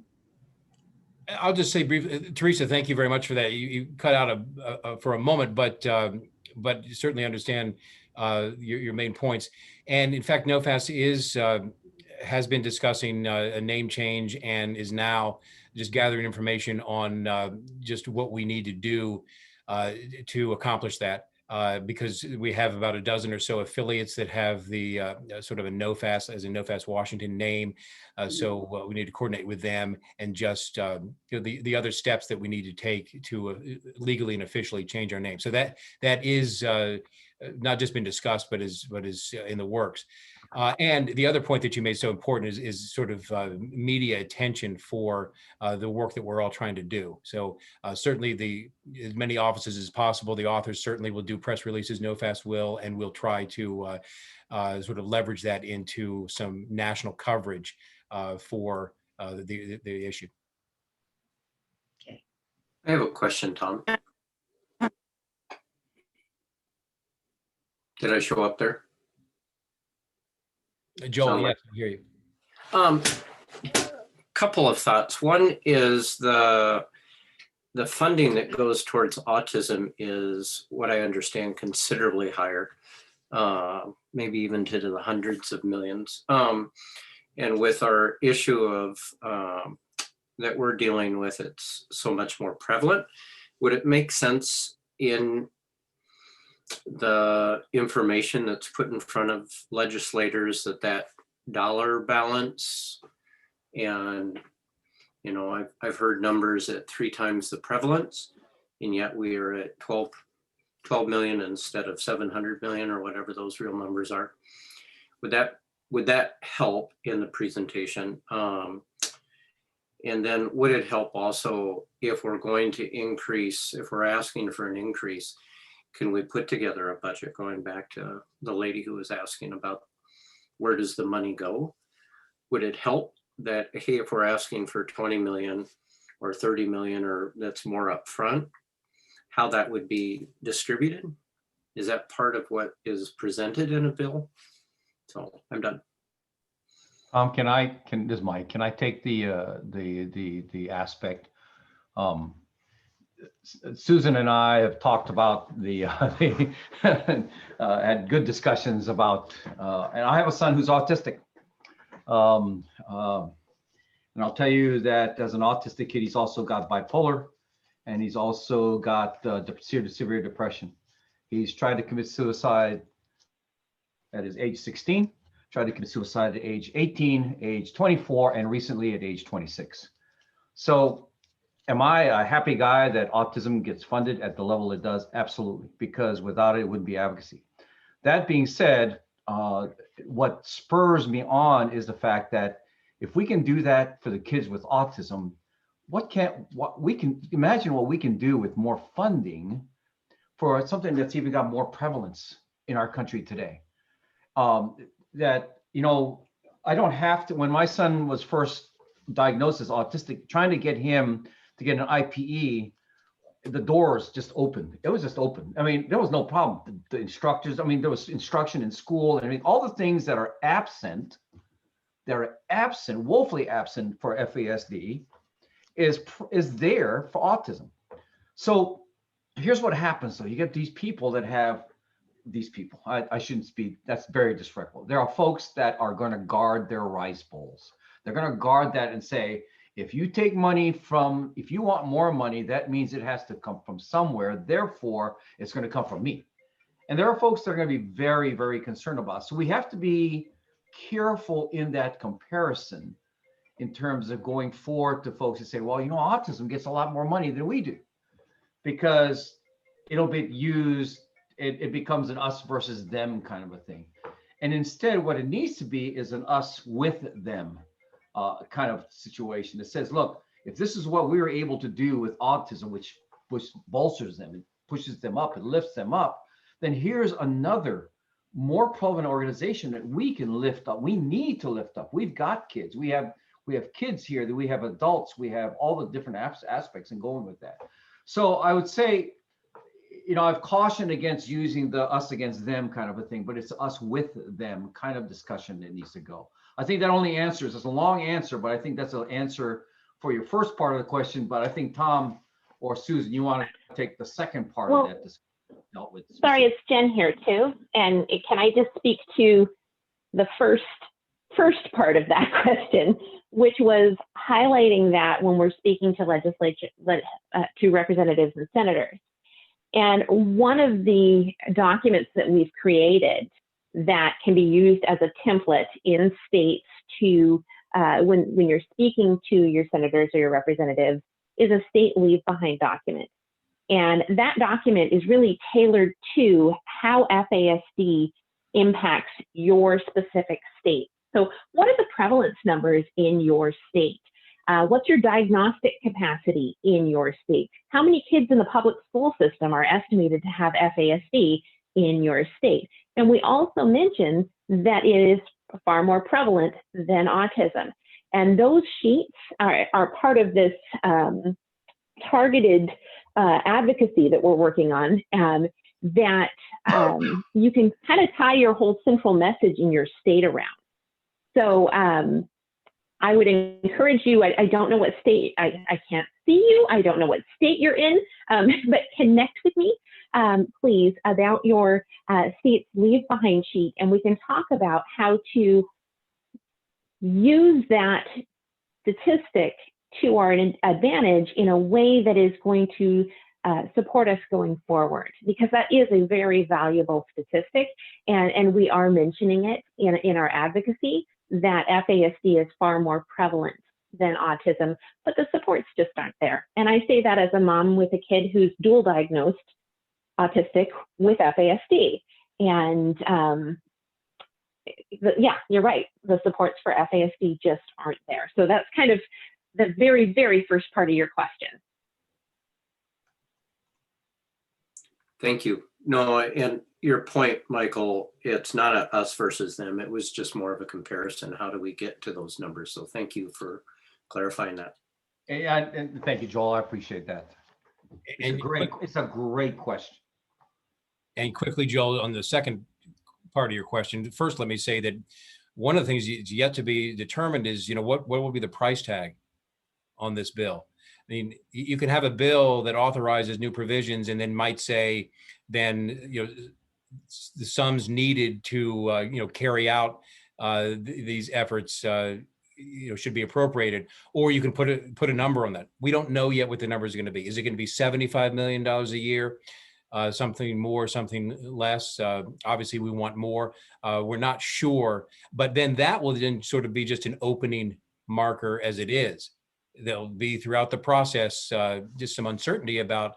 I'll just say briefly, Teresa, thank you very much for that. You cut out for a moment, but you certainly understand your main points. And in fact, NOFAS has been discussing a name change and is now just gathering information on just what we need to do to accomplish that. Because we have about a dozen or so affiliates that have the sort of a NOFAS, as in NOFAS Washington name. So we need to coordinate with them and just the other steps that we need to take to legally and officially change our name. So that is not just been discussed, but is in the works. And the other point that you made so important is sort of media attention for the work that we're all trying to do. So certainly as many offices as possible, the authors certainly will do press releases, NOFAS will, and we'll try to sort of leverage that into some national coverage for the issue. Okay. I have a question, Tom. Did I show up there? Joel, yes, I hear you. Couple of thoughts. One is the funding that goes towards autism is, what I understand, considerably higher, maybe even to the hundreds of millions. And with our issue of that we're dealing with, it's so much more prevalent. Would it make sense in the information that's put in front of legislators that dollar balance, and I've heard numbers at 3 times the prevalence, and yet we are at 12 million instead of 700 million or whatever those real numbers are. Would that help in the presentation? And then would it help also if we're going to increase, if we're asking for an increase, can we put together a budget, going back to the lady who was asking about where does the money go? Would it help that, hey, if we're asking for 20 million or 30 million, or that's more upfront, how that would be distributed? Is that part of what is presented in a bill? So I'm done. This is Mike. Can I take the aspect? Susan and I have talked about had good discussions about, and I have a son who's autistic. And I'll tell you that as an autistic kid, he's also got bipolar, and he's also got severe depression. He's tried to commit suicide at his age 16, tried to commit suicide at age 18, age 24, and recently at age 26. So am I a happy guy that autism gets funded at the level it does? Absolutely, because without it, it wouldn't be advocacy. That being said, what spurs me on is the fact that if we can do that for the kids with autism, we can imagine what we can do with more funding for something that's even got more prevalence in our country today. That, I don't have to, when my son was first diagnosed as autistic, trying to get him to get an IPE, the doors just opened. It was just open. I mean, there was no problem. The instructors, there was instruction in school, and all the things that are absent, woefully absent for FASD, is there for autism. So here's what happens though. You get these people that have, I shouldn't speak, that's very disrespectful. There are folks that are going to guard their rice bowls. They're going to guard that and say, If you take money from, if you want more money, that means it has to come from somewhere. Therefore, it's going to come from me. And there are folks that are going to be very, very concerned about it. So we have to be careful in that comparison in terms of going forward to folks that say, well, you know, autism gets a lot more money than we do, because it'll be used, it becomes an us versus them kind of a thing. And instead, what it needs to be is an us with them kind of situation that says, look, if this is what we were able to do with autism, which bolsters them, it pushes them up, it lifts them up, then here's another more prevalent organization that we can lift up. We need to lift up. We've got kids. We have kids here, that we have adults, we have all the different aspects and going with that. So I would say, you know, I've cautioned against using the us against them kind of a thing, but it's us with them kind of discussion that needs to go. I think that only answers, it's a long answer, but I think that's an answer for your first part of the question. But I think Tom or Susan, you want to take the second part of that discussion. Dealt with. Sorry, it's Jen here too. And can I just speak to the first part of that question, which was highlighting that when we're speaking to to representatives and senators. And one of the documents that we've created that can be used as a template in states to, when you're speaking to your senators or your representatives, is a state leave behind document. And that document is really tailored to how FASD impacts your specific state. So what are the prevalence numbers in your state? What's your diagnostic capacity in your state? How many kids in the public school system are estimated to have FASD in your state? And we also mentioned that it is far more prevalent than autism. And those sheets are part of this targeted advocacy that we're working on, that you can kind of tie your whole central message in your state around. So I would encourage you, I don't know what state, I can't see you, I don't know what state you're in, but connect with me, please, about your state's leave behind sheet, and we can talk about how to use that statistic to our advantage in a way that is going to support us going forward, because that is a very valuable statistic, and we are mentioning it in our advocacy, that FASD is far more prevalent than autism, but the supports just aren't there. And I say that as a mom with a kid who's dual diagnosed autistic with FASD. And yeah, you're right. The supports for FASD just aren't there. So that's kind of the very, very first part of your question. Thank you. No, and your point, Michael, it's not a us versus them. It was just more of a comparison. How do we get to those numbers? So thank you for clarifying that. And thank you, Joel. I appreciate that. It's a great question. And quickly, Joel, on the second part of your question, first, let me say that one of the things that's yet to be determined is, you know, what will be the price tag on this bill? I mean, you can have a bill that authorizes new provisions and then might say, then, you know, the sums needed to, you know, carry out these efforts, you know, should be appropriated, or you can put a number on that. We don't know yet what the number is going to be. Is it going to be $75 million a year? Something more, something less? Obviously, we want more. We're not sure, but then that will then sort of be just an opening marker as it is. There'll be throughout the process just some uncertainty about,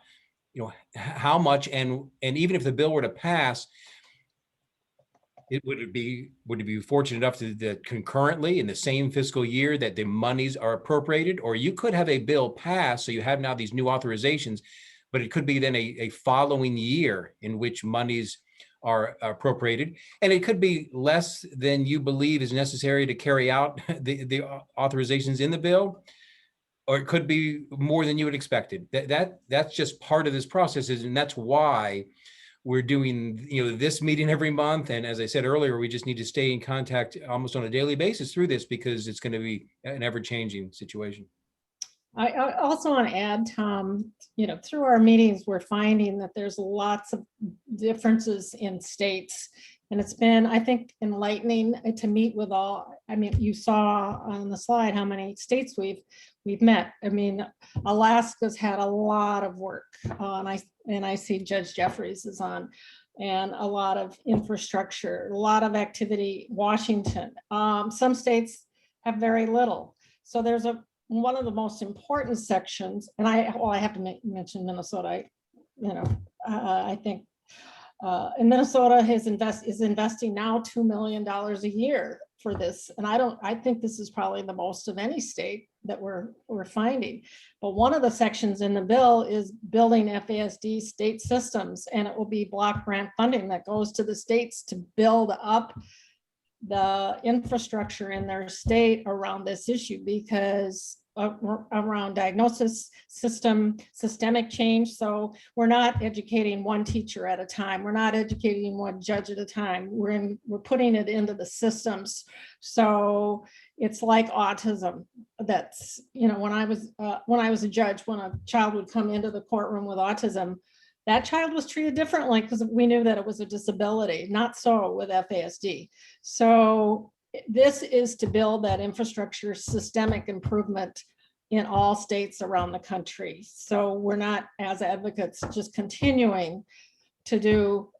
you know, how much, and even if the bill were to pass, would it be fortunate enough that concurrently in the same fiscal year that the monies are appropriated, or you could have a bill pass, so you have now these new authorizations, but it could be then a following year in which monies are appropriated, and it could be less than you believe is necessary to carry out the authorizations in the bill, or it could be more than you had expected. That's just part of this process, and that's why we're doing, you know, this meeting every month. And as I said earlier, we just need to stay in contact almost on a daily basis through this, because it's going to be an ever-changing situation. I also want to add, Tom, you know, through our meetings, we're finding that there's lots of differences in states. And it's been, I think, enlightening to meet with all. I mean, you saw on the slide how many states we've we've met. I mean, Alaska's had a lot of work, and I see Judge Jeffries is on, and a lot of infrastructure, a lot of activity. Washington, some states have very little. So there's one of the most important sections, and I have to mention Minnesota. I think and Minnesota is investing now $2 million a year for this. And I think this is probably the most of any state that we're finding. But one of the sections in the bill is building FASD state systems, and it will be block grant funding that goes to the states to build up the infrastructure in their state around this issue, because around diagnosis, systemic change. So we're not educating one teacher at a time. We're not educating one judge at a time. We're putting it into the systems. So it's like autism. That's, when I was a judge, when a child would come into the courtroom with autism, that child was treated differently because we knew that it was a disability. Not so with FASD. So this is to build that infrastructure, systemic improvement in all states around the country. So we're not, as advocates, just continuing to do,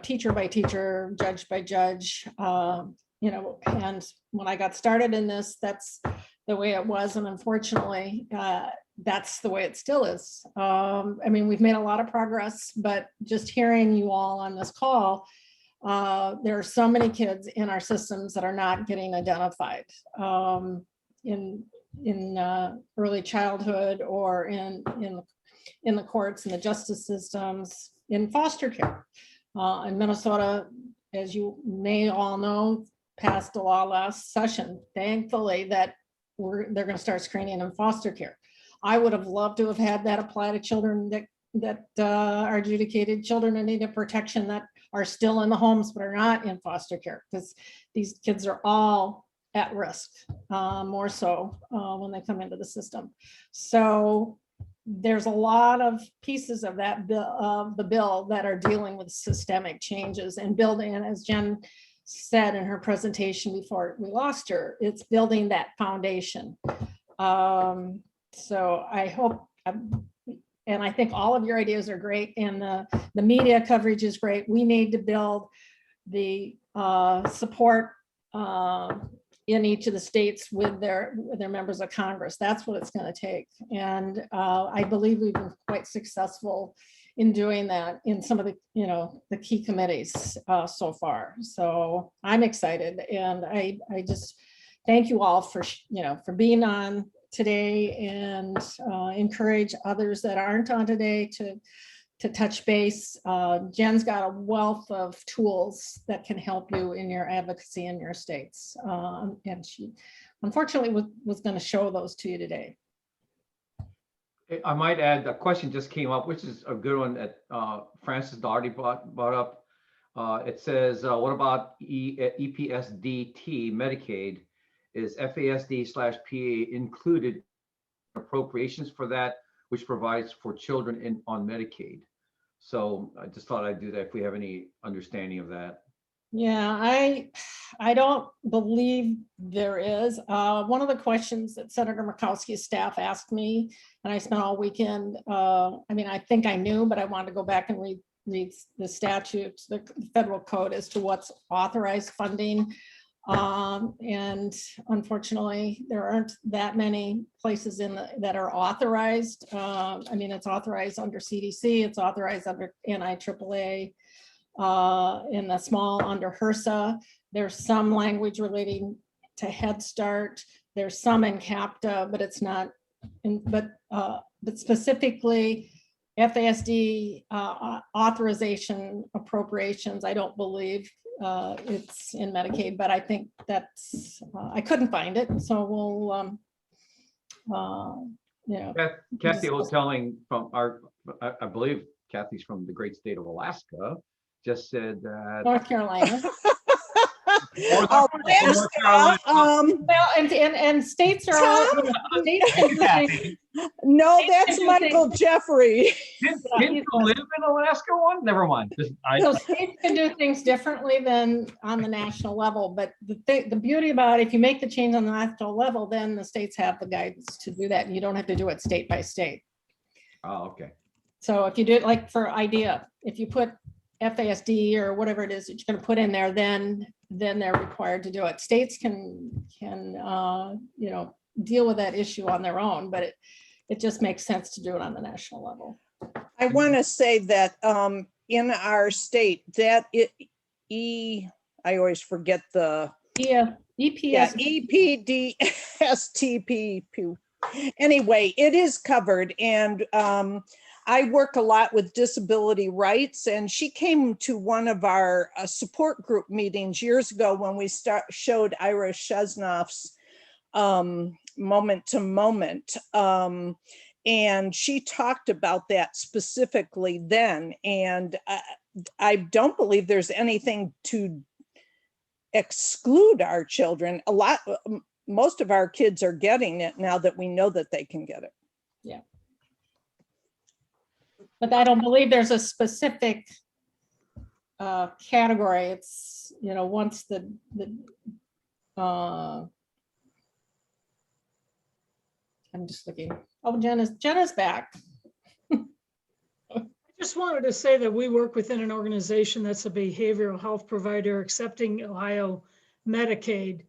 teacher by teacher, judge by judge, and when I got started in this, that's the way it was. And unfortunately, that's the way it still is. I mean, we've made a lot of progress, but just hearing you all on this call, there are so many kids in our systems that are not getting identified in early childhood or in the courts and the justice systems, in foster care. In Minnesota, as you may all know, passed a law last session, thankfully, that they're going to start screening in foster care. I would have loved to have had that apply to children that are adjudicated children in need of protection that are still in the homes but are not in foster care, because these kids are all at risk, more so when they come into the system. So there's a lot of pieces of that the bill that are dealing with systemic changes and building, and as Jen said in her presentation before we lost her, it's building that foundation. So I hope, and I think all of your ideas are great, and the media coverage is great. We need to build the support in each of the states with their members of Congress. That's what it's going to take. And I believe we've been quite successful in doing that in some of the, the key committees so far. So I'm excited, and I just thank you all for being on today, and encourage others that aren't on today to touch base. Jen's got a wealth of tools that can help you in your advocacy in your states. And she unfortunately was going to show those to you today. I might add, a question just came up, which is a good one that Francis Doherty brought up. It says, what about EPSDT Medicaid? Is FASD/PA included appropriations for that, which provides for children on Medicaid? So I just thought I'd do that if we have any understanding of that. Yeah, I don't believe there is. One of the questions that Senator Murkowski's staff asked me, and I spent all weekend, I mean, I think I knew, but I wanted to go back and read the statutes, the federal code as to what's authorized funding. And unfortunately, there aren't that many places that are authorized. I mean, it's authorized under CDC, it's authorized under NIAAA, in the small under HRSA. There's some language relating to Head Start. There's some in CAPTA, but it's not. But specifically, FASD authorization appropriations, I don't believe it's in Medicaid, but I think that's, I couldn't find it. So we'll, Kathy Hotelling from I believe Kathy's from the great state of Alaska, just said that North Carolina. Alaska, Well, and states are all, you know, states can do things. no, States that's can do things- Michael Jeffrey. Didn't you live in Alaska one? Never mind. So states can do things differently than on the national level, but the beauty about it, if you make the change on the national level, then the states have the guidance to do that, and you don't have to do it state by state. Oh, okay. So if you do it like for IDEA, if you put FASD or whatever it is that you're going to put in there, then they're required to do it. States can you know, deal with that issue on their own, but it just makes sense to do it on the national level. I want to say that in our state, that I always forget the EPS. EPDSTP. Anyway, it is covered, and I work a lot with disability rights, and she came to one of our support group meetings years ago when we showed Ira Chesnoff's Moment to Moment. And she talked about that specifically then. And I don't believe there's anything to exclude our children. Most of our kids are getting it now that we know that they can get it. Yeah. But I don't believe there's a specific category. It's, you know, once I'm just looking. Oh, Jenna's back. I just wanted to say that we work within an organization that's a behavioral health provider accepting Ohio Medicaid.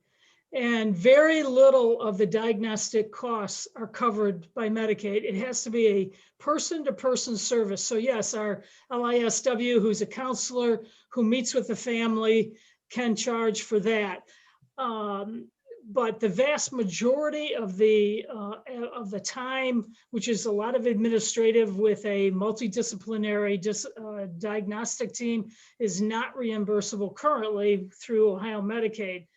And very little of the diagnostic costs are covered by Medicaid. It has to be a person-to-person service. So yes, our LISW, who's a counselor who meets with the family, can charge for that. But the vast majority of the time, which is a lot of administrative with a multidisciplinary diagnostic team, is not reimbursable currently through Ohio Medicaid.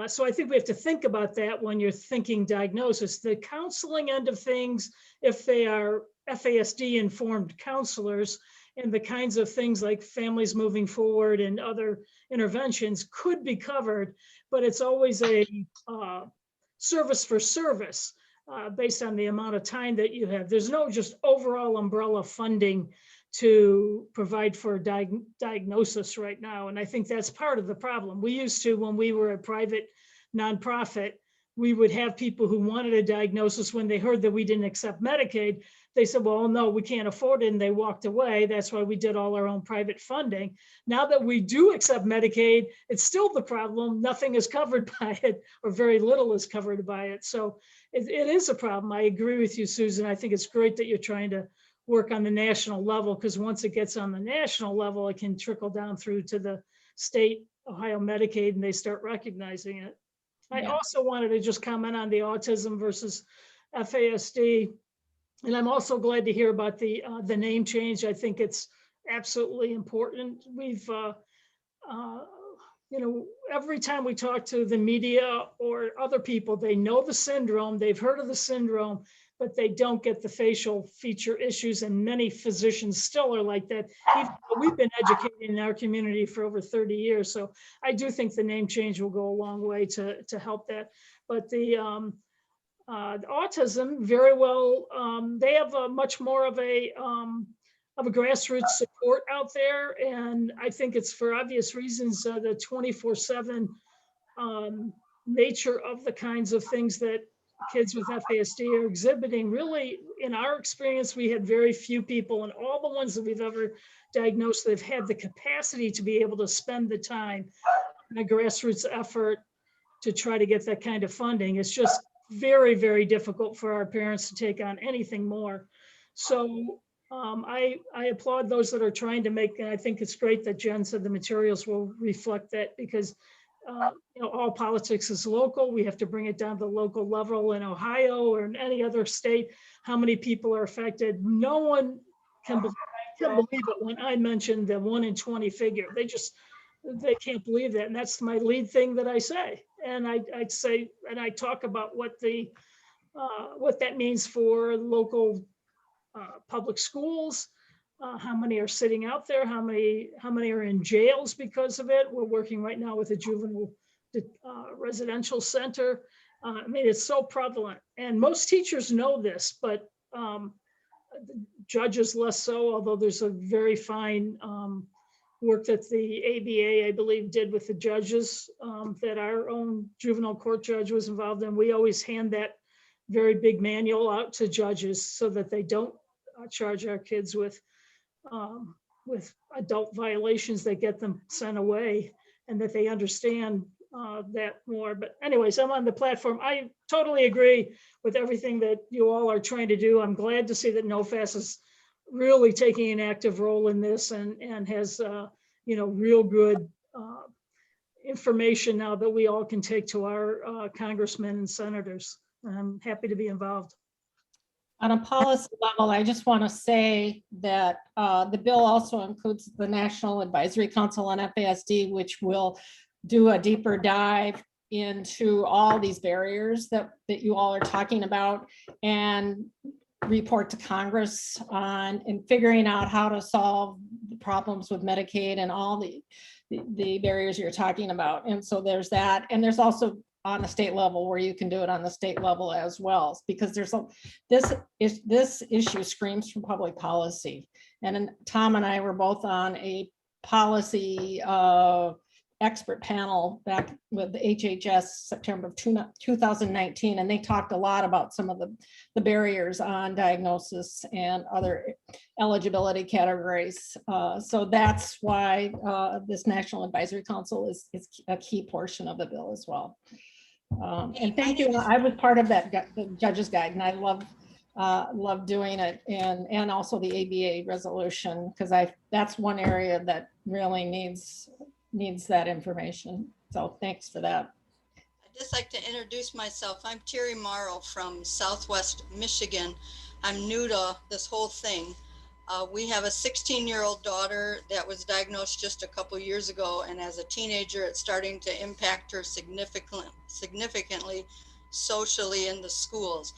So I think we have to think about that when you're thinking diagnosis. The counseling end of things, if they are FASD informed counselors, and the kinds of things like families moving forward and other interventions could be covered, but it's always a service for service based on the amount of time that you have. There's no just overall umbrella funding to provide for diagnosis right now. And I think that's part of the problem. We used to, when we were a private nonprofit, we would have people who wanted a diagnosis. When they heard that we didn't accept Medicaid, they said, well, no, we can't afford it. And they walked away. That's why we did all our own private funding. Now that we do accept Medicaid, it's still the problem. Nothing is covered by it, or very little is covered by it. So it is a problem. I agree with you, Susan. I think it's great that you're trying to work on the national level, because once it gets on the national level, it can trickle down through to the state Ohio Medicaid, and they start recognizing it. I also wanted to just comment on the autism versus FASD. And I'm also glad to hear about the name change. I think it's absolutely important. We've, you know, every time we talk to the media or other people, they know the syndrome, they've heard of the syndrome, but they don't get the facial feature issues. And many physicians still are like that. Even though we've been educating in our community for over 30 years. So I do think the name change will go a long way to help that. But the autism, very well, they have a much more of a grassroots support out there. And I think it's for obvious reasons, the 24/7 nature of the kinds of things that kids with FASD are exhibiting. Really, in our experience, we had very few people, and all the ones that we've ever diagnosed, they've had the capacity to be able to spend the time in a grassroots effort to try to get that kind of funding. It's just very, very difficult for our parents to take on anything more. So I applaud those that are trying to make, and I think it's great that Jen said the materials will reflect that, because you know, all politics is local. We have to bring it down to the local level in Ohio or in any other state. How many people are affected? No one can believe it when I mentioned the 1 in 20 figure. They can't believe that. And that's my lead thing that I say. And I'd say, and I talk about what that means for local public schools, how many are sitting out there, how many are in jails because of it. We're working right now with a juvenile residential center. I mean, it's so prevalent, and most teachers know this, but judges less so, although there's a very fine work that the ABA, I believe, did with the judges that our own juvenile court judge was involved in. We always hand that very big manual out to judges so that they don't charge our kids with adult violations that get them sent away, and that they understand that more. But anyways, I'm on the platform. I totally agree with everything that you all are trying to do. I'm glad to see that NOFAS is really taking an active role in this and has real good information now that we all can take to our congressmen and senators. I'm happy to be involved. On a policy level, I just want to say that the bill also includes the National Advisory Council on FASD, which will do a deeper dive into all these barriers that you all are talking about, and report to Congress on and figuring out how to solve the problems with Medicaid and all the barriers you're talking about. And so there's that, and there's also on the state level where you can do it on the state level as well, because this issue screams from public policy. And Tom and I were both on a policy expert panel back with the HHS September of 2019, and they talked a lot about some of the barriers on diagnosis and other eligibility categories. So that's why this National Advisory Council is a key portion of the bill as well. And thank you. I was part of that the judge's guide, and I love doing it, and also the ABA resolution, because that's one area that really needs that information. So thanks for that. I'd just like to introduce myself. I'm Terry Morrow from Southwest Michigan. I'm new to this whole thing. We have a 16-year-old daughter that was diagnosed just a couple years ago, and as a teenager, it's starting to impact her significantly socially in the schools.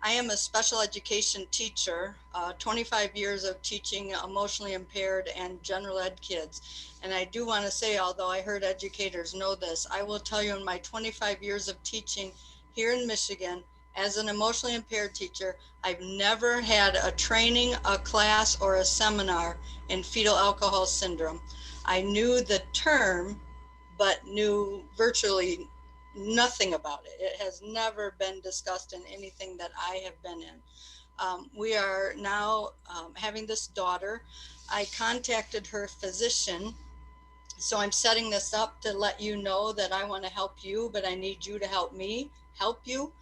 I am a special education teacher, 25 years of teaching emotionally impaired and general ed kids. And I do want to say, although I heard educators know this, I will tell you in my 25 years of teaching here in Michigan, as an emotionally impaired teacher, I've never had a training, a class, or a seminar in fetal alcohol syndrome. I knew the term, but knew virtually nothing about it. It has never been discussed in anything that I have been in. We are now having this daughter. I contacted her physician. So I'm setting this up to let you know that I want to help you, but I need you to help me help you,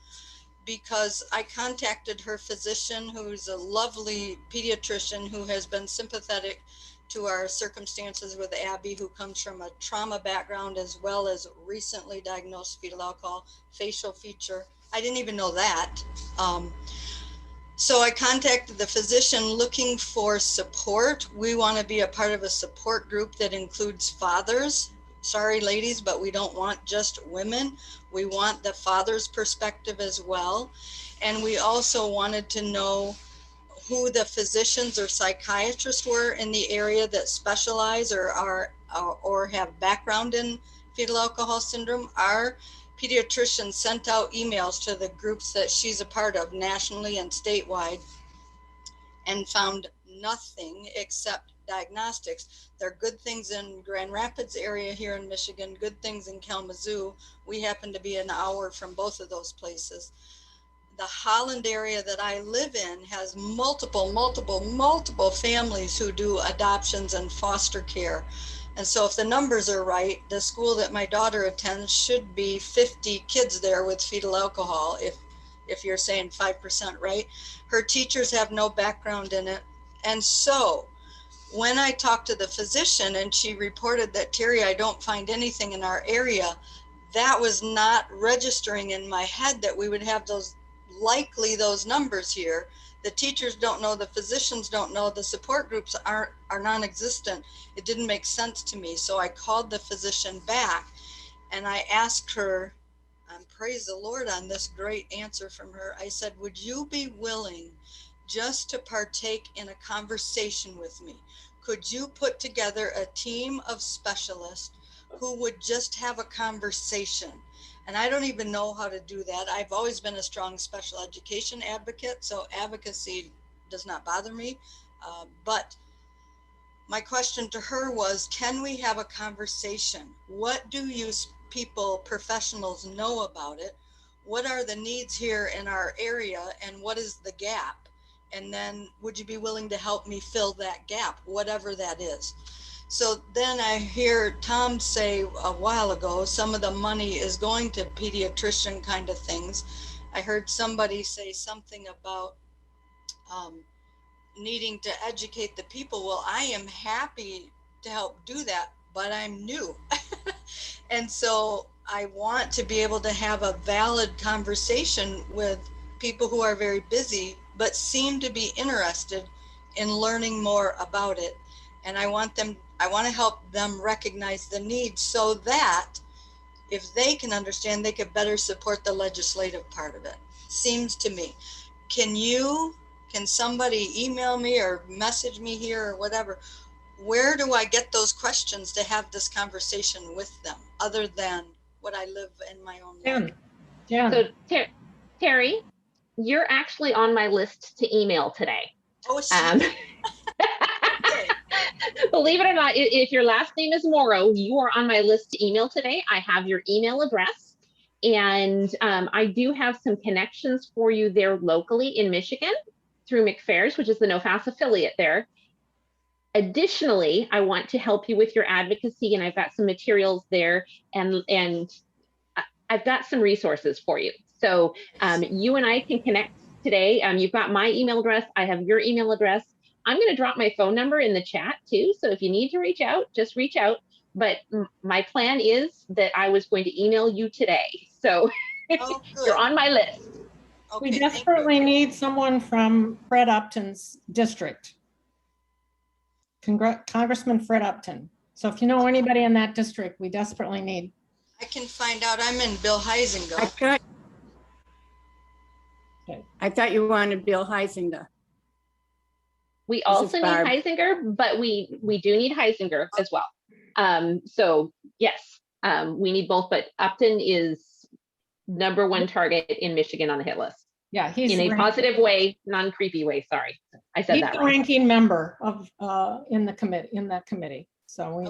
because I contacted her physician, who's a lovely pediatrician who has been sympathetic to our circumstances with Abby, who comes from a trauma background as well as recently diagnosed fetal alcohol facial feature. I didn't even know that. So I contacted the physician looking for support. We want to be a part of a support group that includes fathers. Sorry, ladies, but we don't want just women. We want the father's perspective as well. And we also wanted to know who the physicians or psychiatrists were in the area that specialize or have background in fetal alcohol syndrome. Our pediatrician sent out emails to the groups that she's a part of nationally and statewide, and found nothing except diagnostics. There are good things in Grand Rapids area here in Michigan, good things in Kalamazoo. We happen to be an hour from both of those places. The Holland area that I live in has multiple families who do adoptions and foster care. And so if the numbers are right, the school that my daughter attends should be 50 kids there with fetal alcohol, if you're saying 5%, right? Her teachers have no background in it. And so when I talked to the physician and she reported that, Terry, I don't find anything in our area, that was not registering in my head that we would have those numbers here. The teachers don't know, the physicians don't know, the support groups are non-existent. It didn't make sense to me. So I called the physician back and I asked her, and praise the Lord on this great answer from her. I said, would you be willing just to partake in a conversation with me? Could you put together a team of specialists who would just have a conversation. And I don't even know how to do that. I've always been a strong special education advocate, so advocacy does not bother me. But my question to her was, can we have a conversation? What do you people, professionals, know about it? What are the needs here in our area, and what is the gap? And then would you be willing to help me fill that gap, whatever that is? So then I hear Tom say a while ago, some of the money is going to pediatrician kind of things. I heard somebody say something about needing to educate the people. Well, I am happy to help do that, but I'm new. And so I want to be able to have a valid conversation with people who are very busy, but seem to be interested in learning more about it. And I want to help them recognize the need so that if they can understand, they could better support the legislative part of it, seems to me. Can somebody email me or message me here or whatever? Where do I get those questions to have this conversation with them, other than what I live in my own life? So Terry, you're actually on my list to email today. Oh, believe it or not, if your last name is Morrow, you are on my list to email today. I have your email address, and I do have some connections for you there locally in Michigan through McFairs, which is the NOFAS affiliate there. Additionally, I want to help you with your advocacy, and I've got some materials there, and I've got some resources for you. So you and I can connect today. You've got my email address. I have your email address. I'm going to drop my phone number in the chat too. So if you need to reach out, just reach out. But my plan is that I was going to email you today. So you're on my list. We desperately need someone from Fred Upton's district. Congressman Fred Upton. So if you know anybody in that district, we desperately need. I can find out. I'm in Bill Heisinger. I thought you wanted Bill Heisinger. We also need Heisinger, but we do need Heisinger as well. So yes, we need both, but Upton is #1 target in Michigan on the hit list. Yeah, he's in a positive way, non-creepy way. Sorry, I said he's that the wrong. ranking member of in that committee. So we,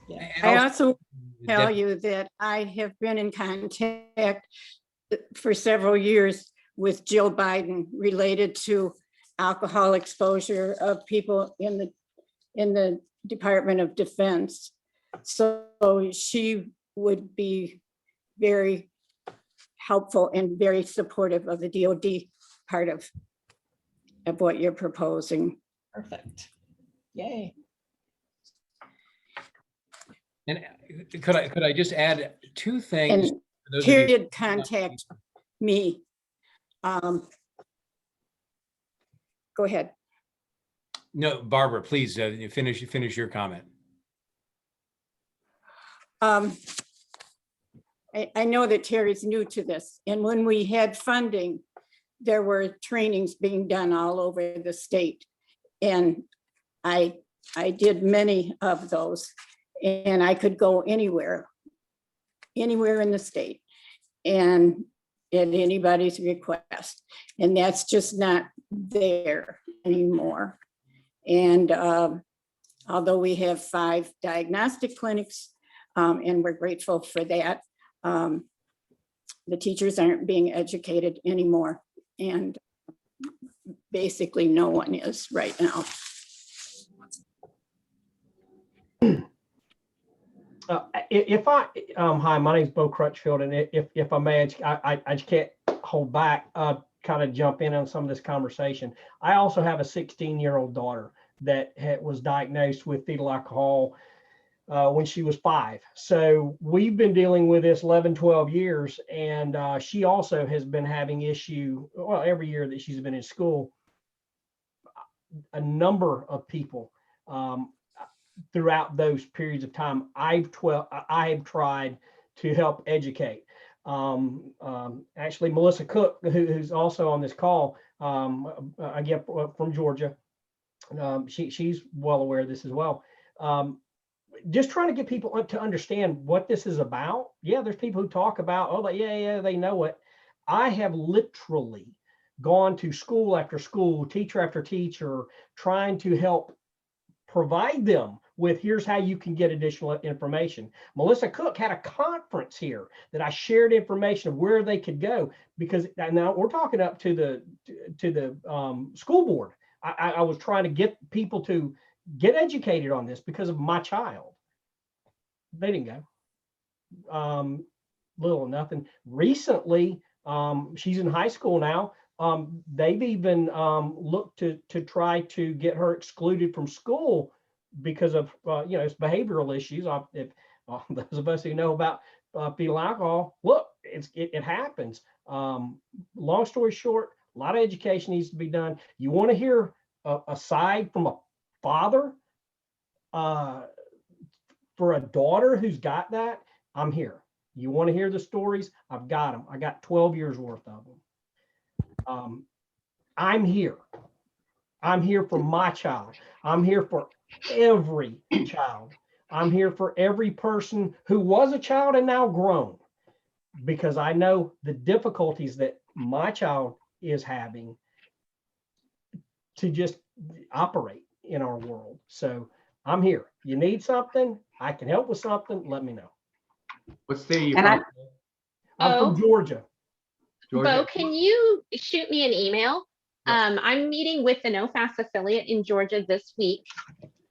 yeah. I also tell you that I have been in contact for several years with Jill Biden related to alcohol exposure of people in the Department of Defense. So she would be very helpful and very supportive of the DOD part of what you're proposing. Perfect. Yay. And could I just add two things? And Terry did contact me. Go ahead. No, Barbara, please finish your comment. I know that Terry's new to this, and when we had funding, there were trainings being done all over the state, and I did many of those, and I could go anywhere in the state, and at anybody's request, and that's just not there anymore. And although we have 5 diagnostic clinics, and we're grateful for that, the teachers aren't being educated anymore, and basically no one is right now. Hi, my name is Bo Crutchfield, and if I may, I just can't hold back, kind of jump in on some of this conversation. I also have a 16-year-old daughter that was diagnosed with fetal alcohol when she was 5. So we've been dealing with this 11, 12 years, and she also has been having issue, well, every year that she's been in school. A number of people throughout those periods of time, I've tried to help educate. Actually, Melissa Cook, who's also on this call, I get from Georgia. She's well aware of this as well. just trying to get people to understand what this is about. Yeah, there's people who talk about, oh, yeah, they know it. I have literally gone to school after school, teacher after teacher, trying to help provide them with, here's how you can get additional information. Melissa Cook had a conference here that I shared information of where they could go, because now we're talking up to the school board. I was trying to get people to get educated on this because of my child. They didn't go. Little or nothing. Recently, she's in high school now. They've even looked to try to get her excluded from school because of it's behavioral issues. If those of us who know about fetal alcohol, look, it happens. Long story short, a lot of education needs to be done. You want to hear aside from a father for a daughter who's got that, I'm here. You want to hear the stories? I've got them. I got 12 years worth of them. I'm here. I'm here for my child. I'm here for every child. I'm here for every person who was a child and now grown, because I know the difficulties that my child is having to just operate in our world. So I'm here. You need something, I can help with something, let me know. What state are you And from? I'm from Georgia. Bo, can you shoot me an email? I'm meeting with the NOFAS affiliate in Georgia this week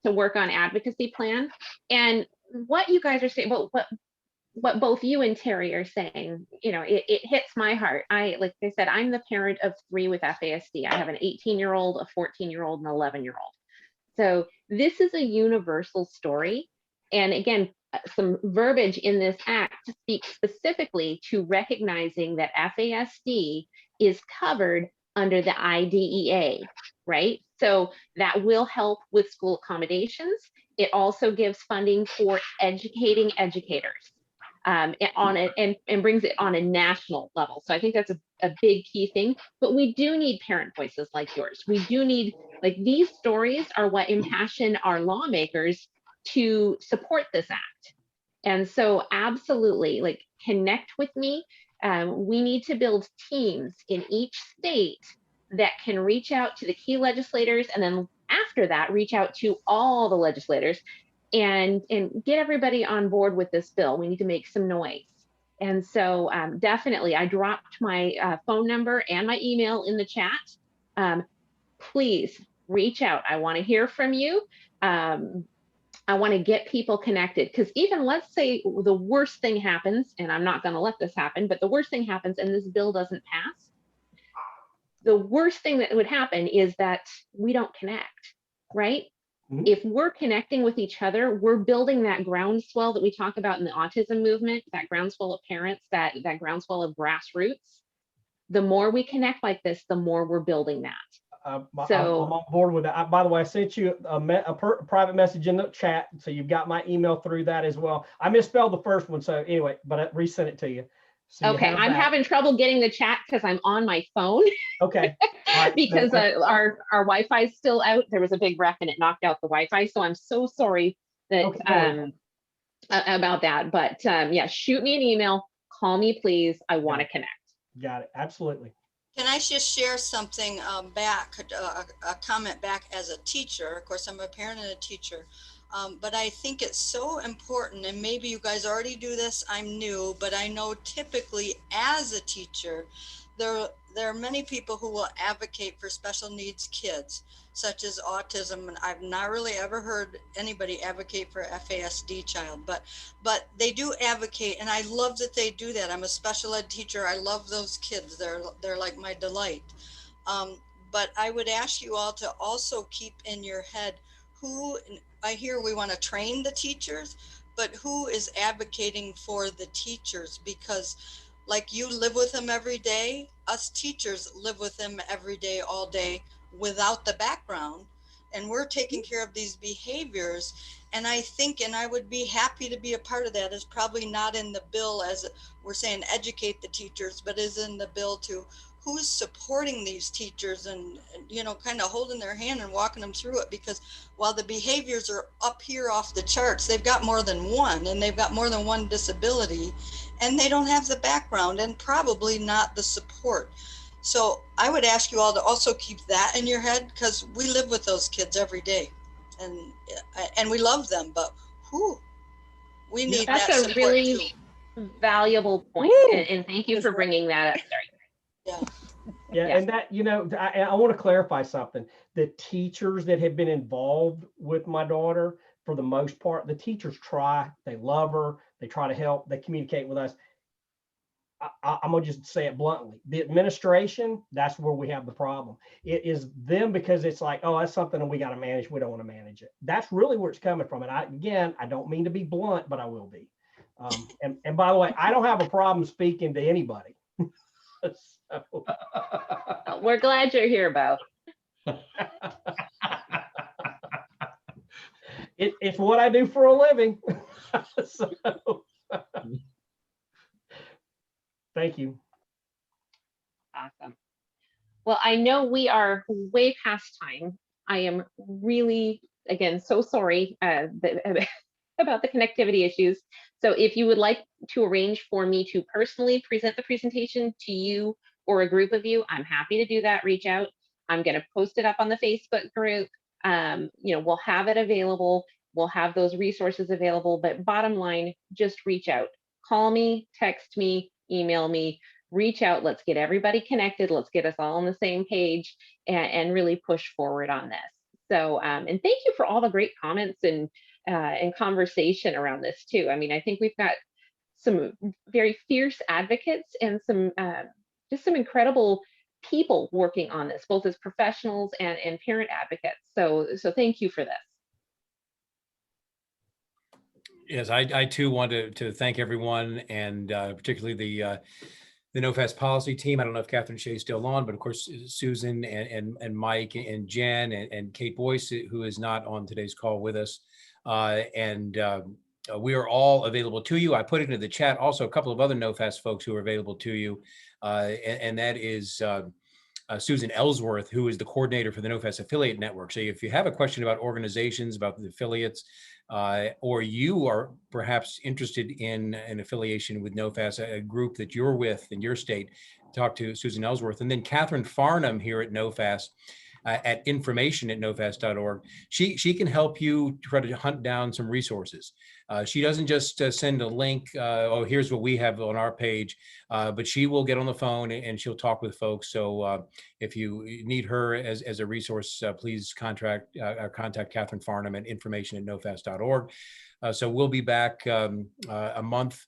to work on advocacy plan. And what you guys are saying, what both you and Terry are saying, it hits my heart. Like I said, I'm the parent of 3 with FASD. I have an 18-year-old, a 14-year-old, and an 11-year-old. So this is a universal story. And again, some verbiage in this act speaks specifically to recognizing that FASD is covered under the IDEA, right? So that will help with school accommodations. It also gives funding for educating educators on it, and brings it on a national level. So I think that's a big key thing, but we do need parent voices like yours. We do need, like, these stories are what impassion our lawmakers to support this act. And so absolutely, like, connect with me. We need to build teams in each state that can reach out to the key legislators, and then after that, reach out to all the legislators and get everybody on board with this bill. We need to make some noise. And so definitely, I dropped my phone number and my email in the chat. Please reach out. I want to hear from you. I want to get people connected, because even, let's say the worst thing happens, and I'm not going to let this happen, but the worst thing happens and this bill doesn't pass. The worst thing that would happen is that we don't connect, right? Mm-hmm. If we're connecting with each other, we're building that groundswell that we talk about in the autism movement, that groundswell of parents, that groundswell of grassroots. The more we connect like this, the more we're building that. I'm on board with that. By the way, I sent you a private message in the chat, so you've got my email through that as well. I misspelled the first one, so anyway, but I resent it to you. So okay, I'm having trouble getting the chat because I'm on my phone. Okay. Right. Because our Wi-Fi is still out. There was a big wreck and it knocked out the Wi-Fi. So I'm so sorry that about that. But yeah, shoot me an email. Call me, please. I want to connect. Got it. Absolutely. Can I just share something back, a comment back as a teacher? Of course, I'm a parent and a teacher, but I think it's so important, and maybe you guys already do this, I'm new, but I know typically as a teacher, there are many people who will advocate for special needs kids, such as autism, and I've not really ever heard anybody advocate for a FASD child, but they do advocate, and I love that they do that. I'm a special ed teacher. I love those kids. They're like my delight. But I would ask you all to also keep in your head who, I hear we want to train the teachers, but who is advocating for the teachers? Because like you live with them every day, us teachers live with them every day, all day, without the background, and we're taking care of these behaviors. And I think, and I would be happy to be a part of that, is probably not in the bill as we're saying educate the teachers, but is in the bill to who's supporting these teachers and, you know, kind of holding their hand and walking them through it? Because while the behaviors are up here off the charts, they've got more than one, and they've got more than one disability, and they don't have the background and probably not the support. So I would ask you all to also keep that in your head, because we live with those kids every day, and we love them, but we need That's that a support really too. valuable point, Woo! and thank you for bringing that up. Sorry. Yeah. Yeah, Yeah. and that, you know, I want to clarify something. The teachers that have been involved with my daughter, for the most part, the teachers try, they love her, they try to help, they communicate with us. I'm gonna just say it bluntly. The administration, that's where we have the problem. It is them, because it's like, oh, that's something that we got to manage. We don't want to manage it. That's really where it's coming from. And I don't mean to be blunt, but I will be. And by the way, I don't have a problem speaking to anybody. So. We're glad you're here, Bo. It's what I do for a living. So, thank you. Awesome. Well, I know we are way past time. I am really, again, so sorry about the connectivity issues. So if you would like to arrange for me to personally present the presentation to you or a group of you, I'm happy to do that. Reach out. I'm going to post it up on the Facebook group. You know, we'll have it available. We'll have those resources available. But bottom line, just reach out. Call me, text me, email me. Reach out. Let's get everybody connected. Let's get us all on the same page and really push forward on this. So, and thank you for all the great comments and conversation around this too. I mean, I think we've got some very fierce advocates and some just some incredible people working on this, both as professionals and parent advocates. So thank you for this. Yes, I too want to thank everyone, and particularly the NOFAS policy team. I don't know if Catherine Shea is still on, but of course, Susan and Mike and Jen and Kate Boyce, who is not on today's call with us. We are all available to you. I put it into the chat also a couple of other NOFAS folks who are available to you, and that is Susan Ellsworth, who is the coordinator for the NOFAS affiliate network. So if you have a question about organizations, about the affiliates, or you are perhaps interested in an affiliation with NOFAS, a group that you're with in your state, talk to Susan Ellsworth. And then Catherine Farnham here at NOFAS, at information@nofas.org. She can help you try to hunt down some resources. She doesn't just send a link, oh, here's what we have on our page, but she will get on the phone and she'll talk with folks. So if you need her as a resource, please contact Catherine Farnham at information@nofas.org. So we'll be back a month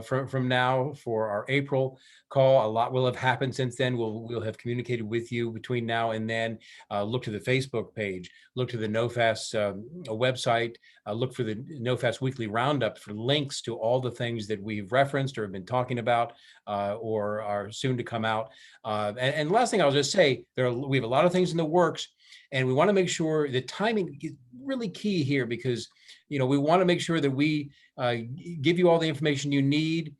from now for our April call. A lot will have happened since then. We'll have communicated with you between now and then. Look to the Facebook page, look to the NOFAS website, look for the NOFAS Weekly Roundup for links to all the things that we've referenced or have been talking about or are soon to come out. And last thing I'll just say, we have a lot of things in the works, and we want to make sure the timing is really key here, because we want to make sure that we give you all the information you need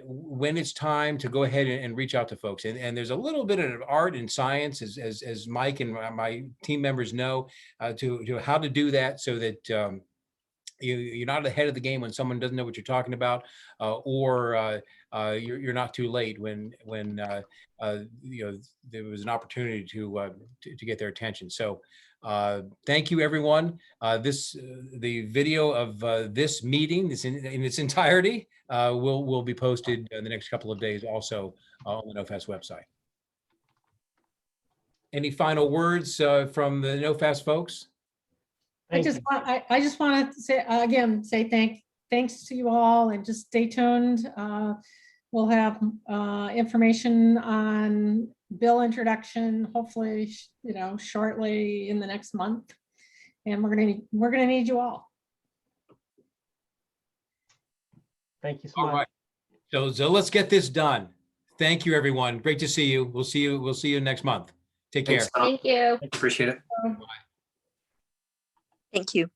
when it's time to go ahead and reach out to folks. And there's a little bit of art and science, as Mike and my team members know, to how to do that, so that you're not ahead of the game when someone doesn't know what you're talking about, or you're not too late when there was an opportunity to get their attention. So thank you, everyone. The video of this meeting, in its entirety, will be posted in the next couple of days, also on the NOFAS website. Any final words from the NOFAS folks? I just want to say again, thanks to you all, and just stay tuned. We'll have information on bill introduction, hopefully, shortly in the next month, and we're gonna need you all. Thank you so much. All right. So let's get this done. Thank you, everyone. Great to see you. We'll see you next month. Take care. Thank you. Appreciate it. Bye. Thank you.